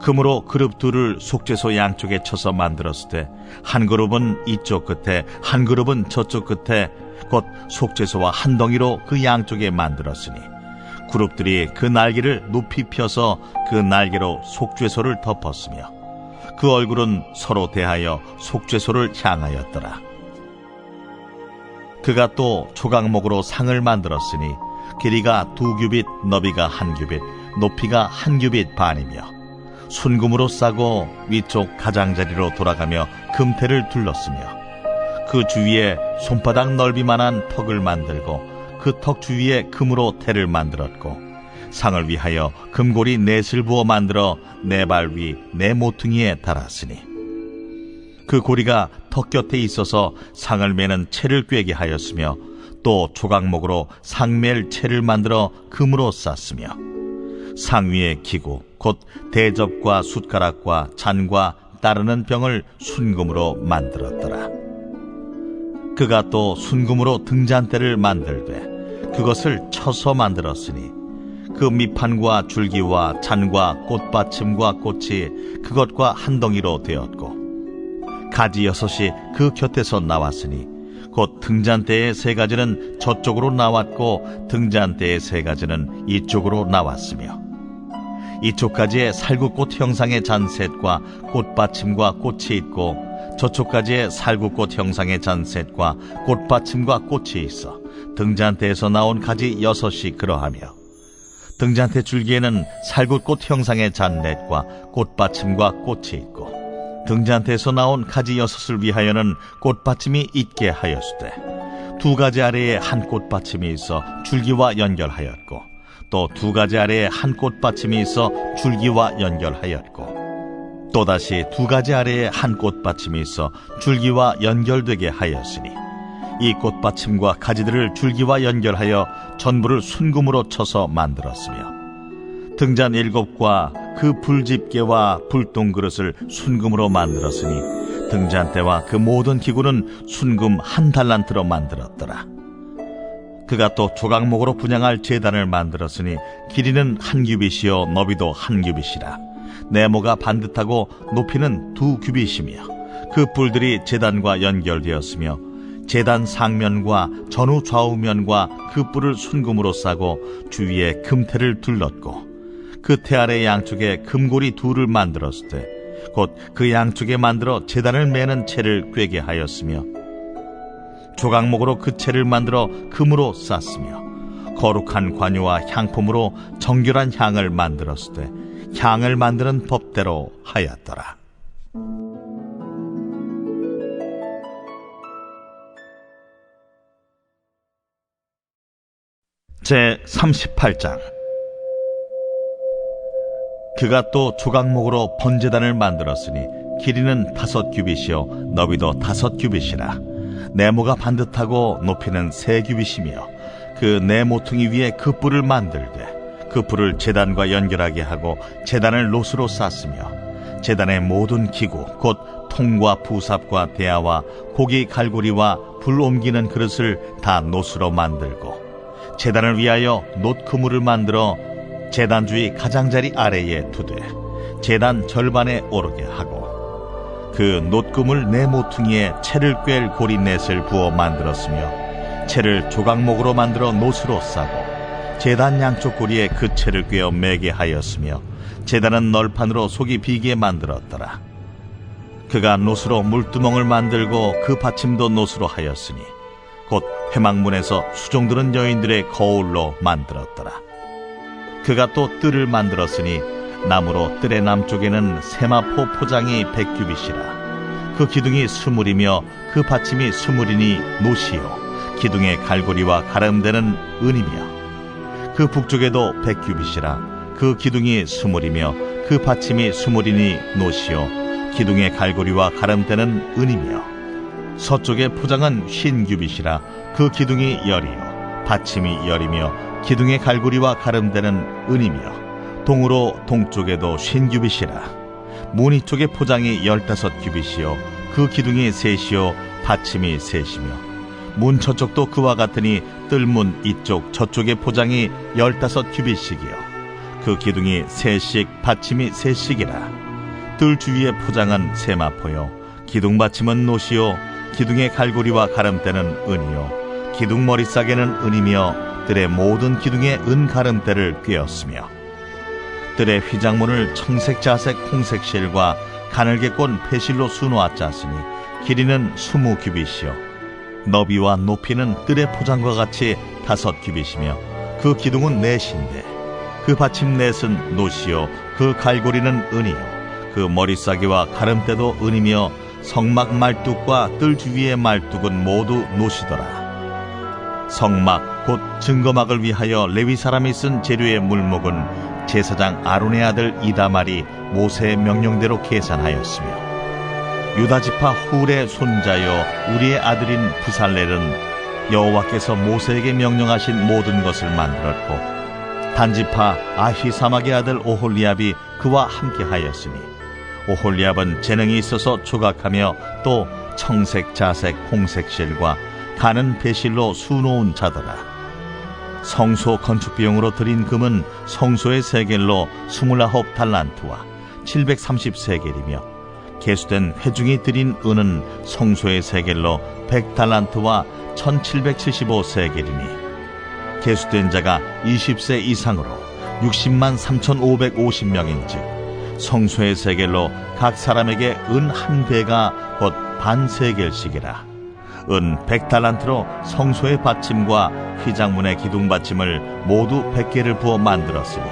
금으로 그룹 둘을 속죄소 양쪽에 쳐서 만들었을 때 한 그룹은 이쪽 끝에 한 그룹은 저쪽 끝에 곧 속죄소와 한 덩이로 그 양쪽에 만들었으니 그룹들이 그 날개를 높이 펴서 그 날개로 속죄소를 덮었으며 그 얼굴은 서로 대하여 속죄소를 향하였더라. 그가 또 조각목으로 상을 만들었으니 길이가 2규빗, 너비가 1규빗, 높이가 1규빗 반이며 순금으로 싸고 위쪽 가장자리로 돌아가며 금테를 둘렀으며 그 주위에 손바닥 넓이만한 턱을 만들고 그 턱 주위에 금으로 테를 만들었고 상을 위하여 금고리 넷을 부어 만들어 네 발 위 네 모퉁이에 달았으니 그 고리가 턱 곁에 있어서 상을 매는 채를 꿰게 하였으며 또 조각목으로 상맬 채를 만들어 금으로 쌌으며 상 위에 기구 곧 대접과 숟가락과 잔과 따르는 병을 순금으로 만들었더라. 그가 또 순금으로 등잔대를 만들되 그것을 쳐서 만들었으니 그 밑판과 줄기와 잔과 꽃받침과 꽃이 그것과 한 덩이로 되었고 가지 6이 그 곁에서 나왔으니 곧 등잔대의 3가지는 저쪽으로 나왔고 등잔대의 3가지는 이쪽으로 나왔으며 이쪽 가지에 살구꽃 형상의 잔셋과 꽃받침과 꽃이 있고 저쪽 가지에 살구꽃 형상의 잔셋과 꽃받침과 꽃이 있어 등잔대에서 나온 가지 6이 그러하며 등잔대 줄기에는 살구꽃 형상의 잔넷과 꽃받침과 꽃이 있고 등잔대에서 나온 가지 6을 위하여는 꽃받침이 있게 하였으되 2가지 아래에 한 꽃받침이 있어 줄기와 연결하였고 또 2가지 아래에 한 꽃받침이 있어 줄기와 연결하였고 또다시 2가지 아래에 한 꽃받침이 있어 줄기와 연결되게 하였으니 이 꽃받침과 가지들을 줄기와 연결하여 전부를 순금으로 쳐서 만들었으며 등잔 7과 그 불집게와 불똥그릇을 순금으로 만들었으니 등잔대와 그 모든 기구는 순금 1달란트로 만들었더라. 그가 또 조각목으로 분향할 제단을 만들었으니 길이는 1규빗이요 너비도 1규빗이라 네모가 반듯하고 높이는 2규빗이며 그 뿔들이 제단과 연결되었으며 제단 상면과 전후 좌우면과 그 뿔을 순금으로 싸고 주위에 금테를 둘렀고 그 테 아래 양쪽에 금고리 2를 만들었을 때 곧 그 양쪽에 만들어 제단을 매는 채를 꿰게 하였으며 조각목으로 그 채를 만들어 금으로 쌌으며 거룩한 관유와 향품으로 정결한 향을 만들었을 때 향을 만드는 법대로 하였더라. 제 38장. 그가 또 조각목으로 번제단을 만들었으니 길이는 5규빗이요 너비도 5규빗이라 네모가 반듯하고 높이는 3규빗이며 그 네 모퉁이 위에 그 뿔을 만들되 그 뿔을 제단과 연결하게 하고 제단을 노스로 쌌으며 제단의 모든 기구 곧 통과 부삽과 대야와 고기 갈고리와 불 옮기는 그릇을 다 노스로 만들고 제단을 위하여 놋그물을 만들어 제단 주위 가장자리 아래에 두되 제단 절반에 오르게 하고 그 놋그물 네 모퉁이에 채를 꿰 고리 넷을 부어 만들었으며 채를 조각목으로 만들어 놋으로 싸고 제단 양쪽 고리에 그 채를 꿰어 매게 하였으며 제단은 널판으로 속이 비게 만들었더라. 그가 놋으로 물두멍을 만들고 그 받침도 놋으로 하였으니 곧 회막문에서 수종드는 여인들의 거울로 만들었더라. 그가 또 뜰을 만들었으니 나무로 뜰의 남쪽에는 세마포 포장이 100규빗이라 그 기둥이 20이며 그 받침이 20이니 노시요 기둥의 갈고리와 가름대는 은이며 그 북쪽에도 100규빗이라 그 기둥이 20이며 그 받침이 20이니 노시요 기둥의 갈고리와 가름대는 은이며 서쪽의 포장은 50규빗이라 그 기둥이 열이요 받침이 열이며 기둥의 갈고리와 가름대는 은이며 동으로 동쪽에도 50규빗이라. 문 이쪽의 포장이 15규빗이요 그 기둥이 셋이요 받침이 셋이며 문 저쪽도 그와 같으니 뜰문 이쪽 저쪽의 포장이 15규빗씩이요 그 기둥이 셋씩 받침이 셋씩이라. 뜰 주위의 포장은 세마포요 기둥 받침은 노시요 기둥의 갈고리와 가름대는 은이요 기둥 머리싸개는 은이며 뜰의 모든 기둥에 은 가름대를 꿰었으며 뜰의 휘장문을 청색, 자색, 홍색 실과 가늘게 꼰 배실로 수놓아 짰으니 길이는 20규빗이요 너비와 높이는 뜰의 포장과 같이 5규빗이며 그 기둥은 넷인데 그 받침 넷은 노시요 그 갈고리는 은이요 그 머리싸개와 가름대도 은이며 성막 말뚝과 뜰 주위의 말뚝은 모두 노시더라. 성막 곧 증거막을 위하여 레위 사람이 쓴 재료의 물목은 제사장 아론의 아들 이다말이 모세의 명령대로 계산하였으며 유다지파 훌의 손자여 우리의 아들인 부살렐은 여호와께서 모세에게 명령하신 모든 것을 만들었고 단지파 아히사막의 아들 오홀리압이 그와 함께 하였으니 오홀리압은 재능이 있어서 조각하며 또 청색, 자색, 홍색 실과 가는 배실로 수놓은 자더라. 성소 건축 비용으로 들인 금은 성소의 세겔로 29달란트와 730세겔이며 계수된 회중이 들인 은은 성소의 세겔로 100달란트와 1775세겔이니 계수된 자가 20세 이상으로 603,550명인즉 성소의 세겔로 각 사람에게 은 한 배가 곧 반세겔씩이라. 은 100달란트로 성소의 받침과 휘장문의 기둥 받침을 모두 100개를 부어 만들었으니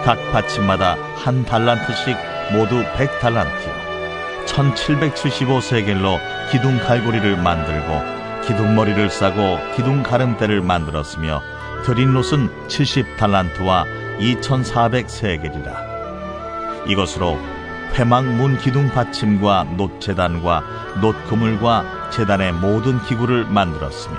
각 받침마다 한 달란트씩 모두 100달란트요 1775세겔로 기둥 갈고리를 만들고 기둥머리를 싸고 기둥 가름대를 만들었으며 드린 롯은 70달란트와 2400세겔이라. 이것으로 회막 문 기둥 받침과 놋재단과 놋그물과 재단의 모든 기구를 만들었으며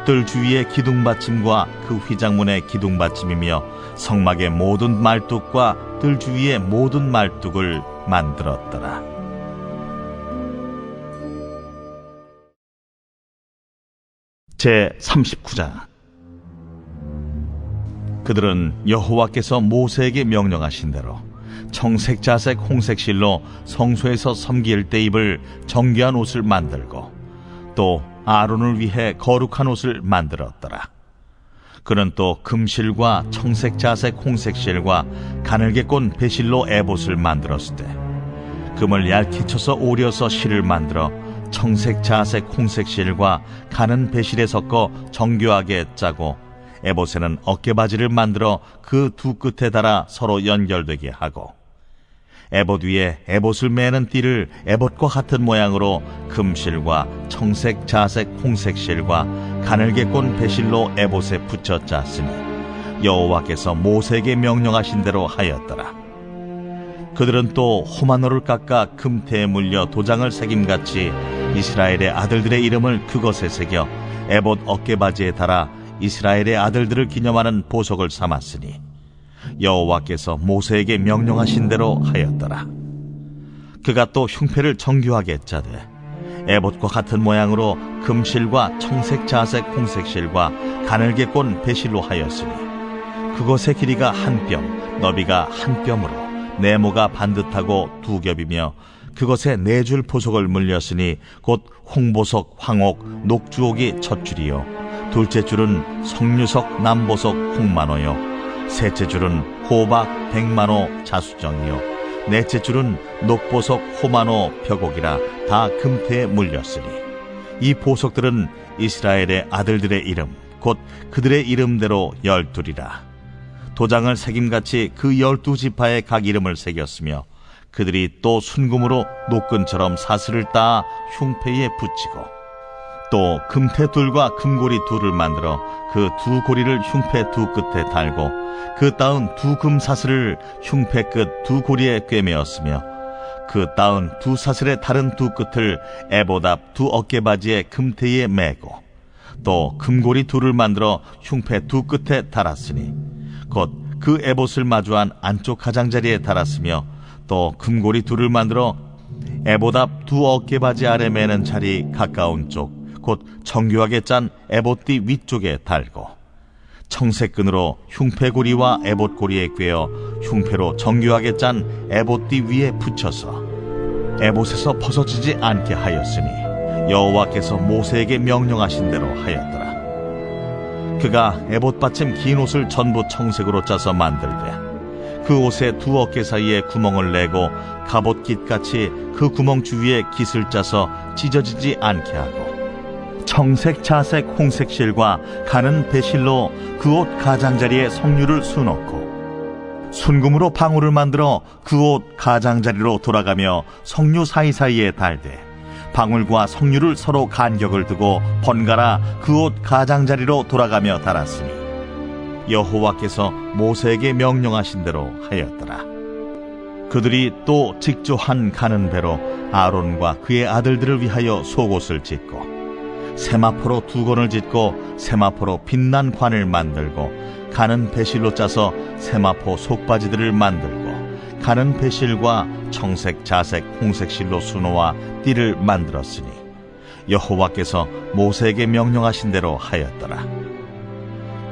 뜰 주위의 기둥 받침과 그 휘장문의 기둥 받침이며 성막의 모든 말뚝과 뜰 주위의 모든 말뚝을 만들었더라. 제 39장. 그들은 여호와께서 모세에게 명령하신 대로 청색, 자색, 홍색 실로 성소에서 섬길 때 입을 정결한 옷을 만들고 또 아론을 위해 거룩한 옷을 만들었더라. 그는 또 금실과 청색, 자색, 홍색 실과 가늘게 꼰 배실로 에봇을 만들었을 때 금을 얇게 쳐서 오려서 실을 만들어 청색, 자색, 홍색 실과 가는 배실에 섞어 정교하게 짜고 에봇에는 어깨바지를 만들어 그 두 끝에 달아 서로 연결되게 하고 에봇 위에 에봇을 매는 띠를 에봇과 같은 모양으로 금실과 청색, 자색, 홍색 실과 가늘게 꼰 배실로 에봇에 붙여 짰으니 여호와께서 모세에게 명령하신 대로 하였더라. 그들은 또 호마노를 깎아 금태에 물려 도장을 새김같이 이스라엘의 아들들의 이름을 그것에 새겨 에봇 어깨바지에 달아 이스라엘의 아들들을 기념하는 보석을 삼았으니 여호와께서 모세에게 명령하신 대로 하였더라. 그가 또 흉패를 정교하게 짜되 에봇과 같은 모양으로 금실과 청색, 자색, 홍색 실과 가늘게 꼰 배실로 하였으니 그것의 길이가 한 뼘, 너비가 한 뼘으로 네모가 반듯하고 두 겹이며 그것에 네 줄 보석을 물렸으니 곧 홍보석, 황옥, 녹주옥이 첫 줄이요 둘째 줄은 석류석, 남보석, 홍만호요 셋째 줄은 호박, 백만호, 자수정이요 넷째 줄은 녹보석, 호만호, 벽옥이라 다 금태에 물렸으니 이 보석들은 이스라엘의 아들들의 이름 곧 그들의 이름대로 12이라. 도장을 새김같이 그 12지파의 각 이름을 새겼으며 그들이 또 순금으로 노끈처럼 사슬을 따 흉패에 붙이고 또 금태 둘과 금고리 둘을 만들어 그 두 고리를 흉패 두 끝에 달고 그 따은 두 금사슬을 흉패 끝 두 고리에 꿰매었으며 그 따은 두 사슬의 다른 두 끝을 에봇 앞 두 어깨바지의 금태에 매고 또 금고리 둘을 만들어 흉패 두 끝에 달았으니 곧 그 에봇을 마주한 안쪽 가장자리에 달았으며 또 금고리 둘을 만들어 에봇 앞 두 어깨바지 아래 매는 자리 가까운 쪽 곧 정교하게 짠 에봇띠 위쪽에 달고 청색끈으로 흉패고리와 에봇고리에 꿰어 흉패로 정교하게 짠 에봇띠 위에 붙여서 에봇에서 벗어지지 않게 하였으니 여호와께서 모세에게 명령하신 대로 하였더라. 그가 에봇 받침 긴 옷을 전부 청색으로 짜서 만들되 그 옷의 두 어깨 사이에 구멍을 내고 갑옷깃같이 그 구멍 주위에 깃을 짜서 찢어지지 않게 하고 청색, 자색, 홍색 실과 가는 배실로 그 옷 가장자리에 성류를 수놓고 순금으로 방울을 만들어 그 옷 가장자리로 돌아가며 성류 사이사이에 달되 방울과 성류를 서로 간격을 두고 번갈아 그 옷 가장자리로 돌아가며 달았으니 여호와께서 모세에게 명령하신 대로 하였더라. 그들이 또 직조한 가는 배로 아론과 그의 아들들을 위하여 속옷을 짓고 세마포로 두건을 짓고 세마포로 빛난 관을 만들고 가는 배실로 짜서 세마포 속바지들을 만들고 가는 배실과 청색, 자색, 홍색 실로 수놓아 띠를 만들었으니 여호와께서 모세에게 명령하신 대로 하였더라.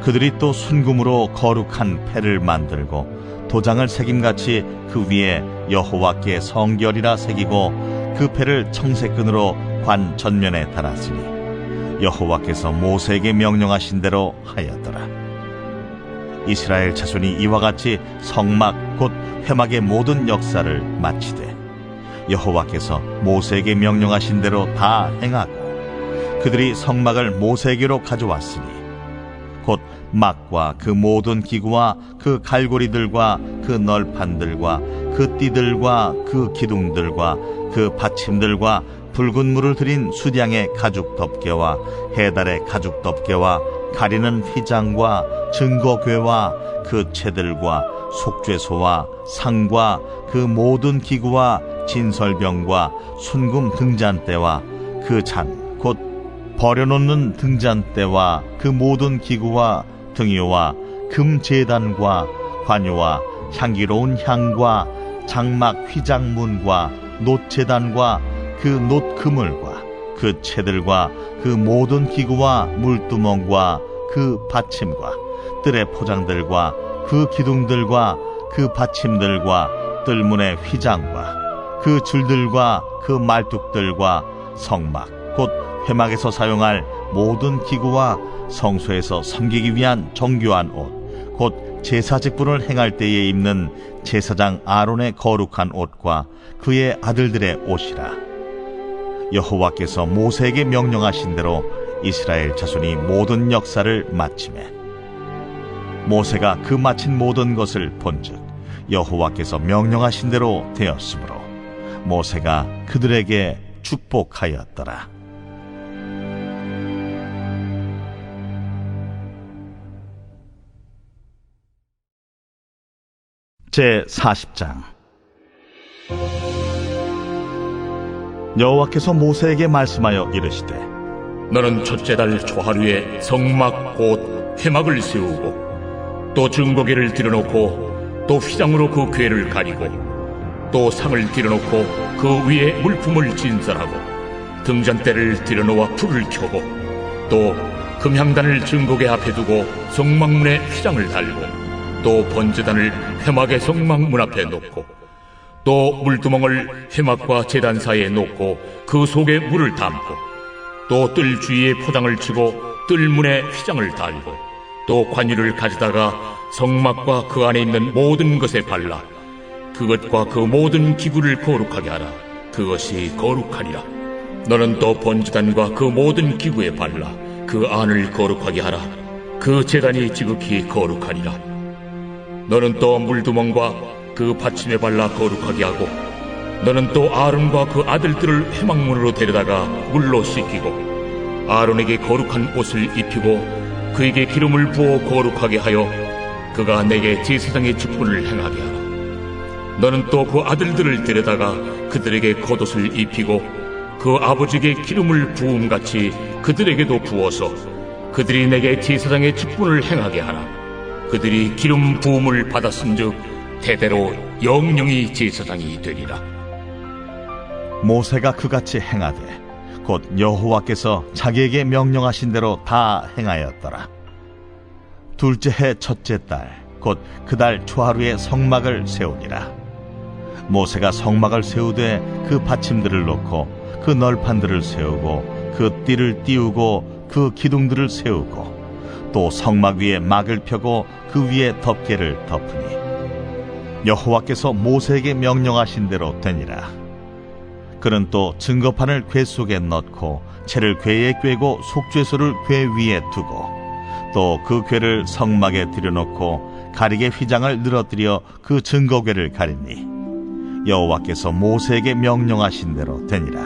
그들이 또 순금으로 거룩한 패를 만들고 도장을 새김같이 그 위에 여호와께 성결이라 새기고 그 패를 청색끈으로 관 전면에 달았으니 여호와께서 모세에게 명령하신 대로 하였더라. 이스라엘 자손이 이와 같이 성막 곧 회막의 모든 역사를 마치되 여호와께서 모세에게 명령하신 대로 다 행하고 그들이 성막을 모세에게로 가져왔으니 곧 막과 그 모든 기구와 그 갈고리들과 그 널판들과 그 띠들과 그 기둥들과 그 받침들과 붉은 물을 들인 수량의 가죽 덮개와 해달의 가죽 덮개와 가리는 휘장과 증거궤와 그 채들과 속죄소와 상과 그 모든 기구와 진설병과 순금 등잔대와 그 잔 곧 버려놓는 등잔대와 그 모든 기구와 등유와 금제단과 관유와 향기로운 향과 장막 휘장문과 놋제단과 그 놋그물과 그 채들과 그 모든 기구와 물두멍과 그 받침과 뜰의 포장들과 그 기둥들과 그 받침들과 뜰문의 휘장과 그 줄들과 그 말뚝들과 성막 곧 회막에서 사용할 모든 기구와 성소에서 섬기기 위한 정교한 옷 곧 제사 직분을 행할 때에 입는 제사장 아론의 거룩한 옷과 그의 아들들의 옷이라. 여호와께서 모세에게 명령하신 대로 이스라엘 자손이 모든 역사를 마치매 모세가 그 마친 모든 것을 본즉 여호와께서 명령하신 대로 되었으므로 모세가 그들에게 축복하였더라. 제40장 여호와께서 모세에게 말씀하여 이르시되 너는 첫째 달 초하루에 성막 곧 회막을 세우고 또 증거궤를 들여놓고 또 휘장으로 그 궤를 가리고 또 상을 들여놓고 그 위에 물품을 진설하고 등잔대를 들여놓아 불을 켜고 또 금향단을 증거궤 앞에 두고 성막문에 휘장을 달고 또 번제단을 회막의 성막문 앞에 놓고 또 물두멍을 회막과 제단 사이에 놓고 그 속에 물을 담고 또 뜰 주위에 포장을 치고 뜰문에 휘장을 달고 또 관유를 가져다가 성막과 그 안에 있는 모든 것에 발라 그것과 그 모든 기구를 거룩하게 하라. 그것이 거룩하리라. 너는 또 번제단과 그 모든 기구에 발라 그 안을 거룩하게 하라. 그 제단이 지극히 거룩하리라. 너는 또 물두멍과 그 받침에 발라 거룩하게 하고 너는 또 아론과 그 아들들을 회막문으로 데려다가 물로 씻기고 아론에게 거룩한 옷을 입히고 그에게 기름을 부어 거룩하게 하여 그가 내게 제사장의 직분을 행하게 하라. 너는 또 그 아들들을 데려다가 그들에게 겉옷을 입히고 그 아버지에게 기름을 부음같이 그들에게도 부어서 그들이 내게 제사장의 직분을 행하게 하라. 그들이 기름 부음을 받았은즉 대대로 영영이 제사장이 되리라. 모세가 그같이 행하되 곧 여호와께서 자기에게 명령하신 대로 다 행하였더라. 둘째 해 첫째 달 곧 그 달 초하루에 성막을 세우니라. 모세가 성막을 세우되 그 받침들을 놓고 그 널판들을 세우고 그 띠를 띄우고 그 기둥들을 세우고 또 성막 위에 막을 펴고 그 위에 덮개를 덮으니 여호와께서 모세에게 명령하신 대로 되니라. 그는 또 증거판을 궤 속에 넣고 채를 궤에 꿰고 속죄소를 궤 위에 두고 또 그 궤를 성막에 들여놓고 가리개 휘장을 늘어뜨려 그 증거궤를 가리니 여호와께서 모세에게 명령하신 대로 되니라.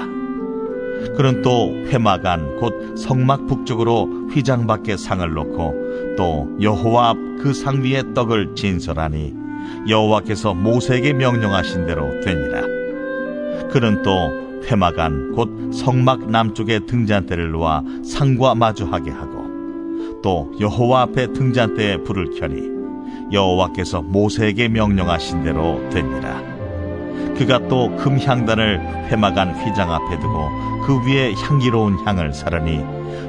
그는 또 회막 안 곧 성막 북쪽으로 휘장 밖에 상을 놓고 또 여호와 앞 그 상 위에 떡을 진설하니 여호와께서 모세에게 명령하신 대로 되니라. 그는 또 회막 안 곧 성막 남쪽에 등잔대를 놓아 상과 마주하게 하고 또 여호와 앞에 등잔대에 불을 켜니 여호와께서 모세에게 명령하신 대로 되니라. 그가 또 금향단을 회막 안 휘장 앞에 두고 그 위에 향기로운 향을 사르니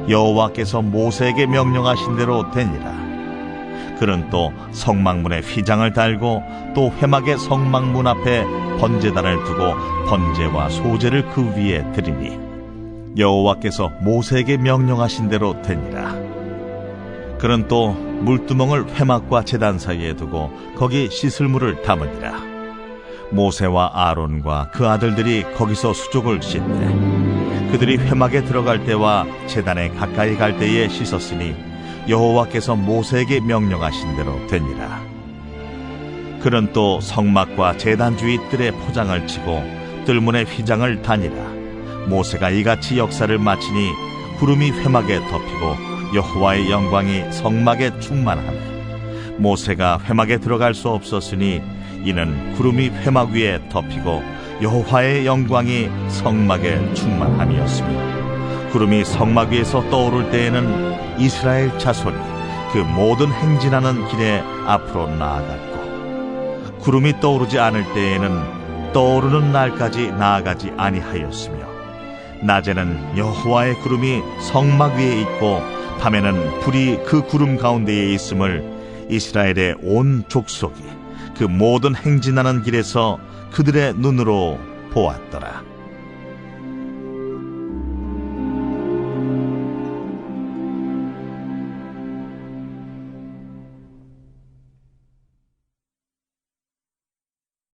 여호와께서 모세에게 명령하신 대로 되니라. 그는 또 성막문에 휘장을 달고 또 회막의 성막문 앞에 번제단을 두고 번제와 소제를 그 위에 드리니 여호와께서 모세에게 명령하신 대로 되니라. 그는 또 물두멍을 회막과 제단 사이에 두고 거기 씻을 물을 담으니라. 모세와 아론과 그 아들들이 거기서 수족을 씻되 그들이 회막에 들어갈 때와 제단에 가까이 갈 때에 씻었으니 여호와께서 모세에게 명령하신 대로 되니라. 그는 또 성막과 제단 주위 뜰에 포장을 치고 뜰문에 휘장을 다니라. 모세가 이같이 역사를 마치니 구름이 회막에 덮이고 여호와의 영광이 성막에 충만하매 모세가 회막에 들어갈 수 없었으니 이는 구름이 회막 위에 덮이고 여호와의 영광이 성막에 충만함이었으며 구름이 성막 위에서 떠오를 때에는 이스라엘 자손이 그 모든 행진하는 길에 앞으로 나아갔고 구름이 떠오르지 않을 때에는 떠오르는 날까지 나아가지 아니하였으며 낮에는 여호와의 구름이 성막 위에 있고 밤에는 불이 그 구름 가운데에 있음을 이스라엘의 온 족속이 그 모든 행진하는 길에서 그들의 눈으로 보았더라.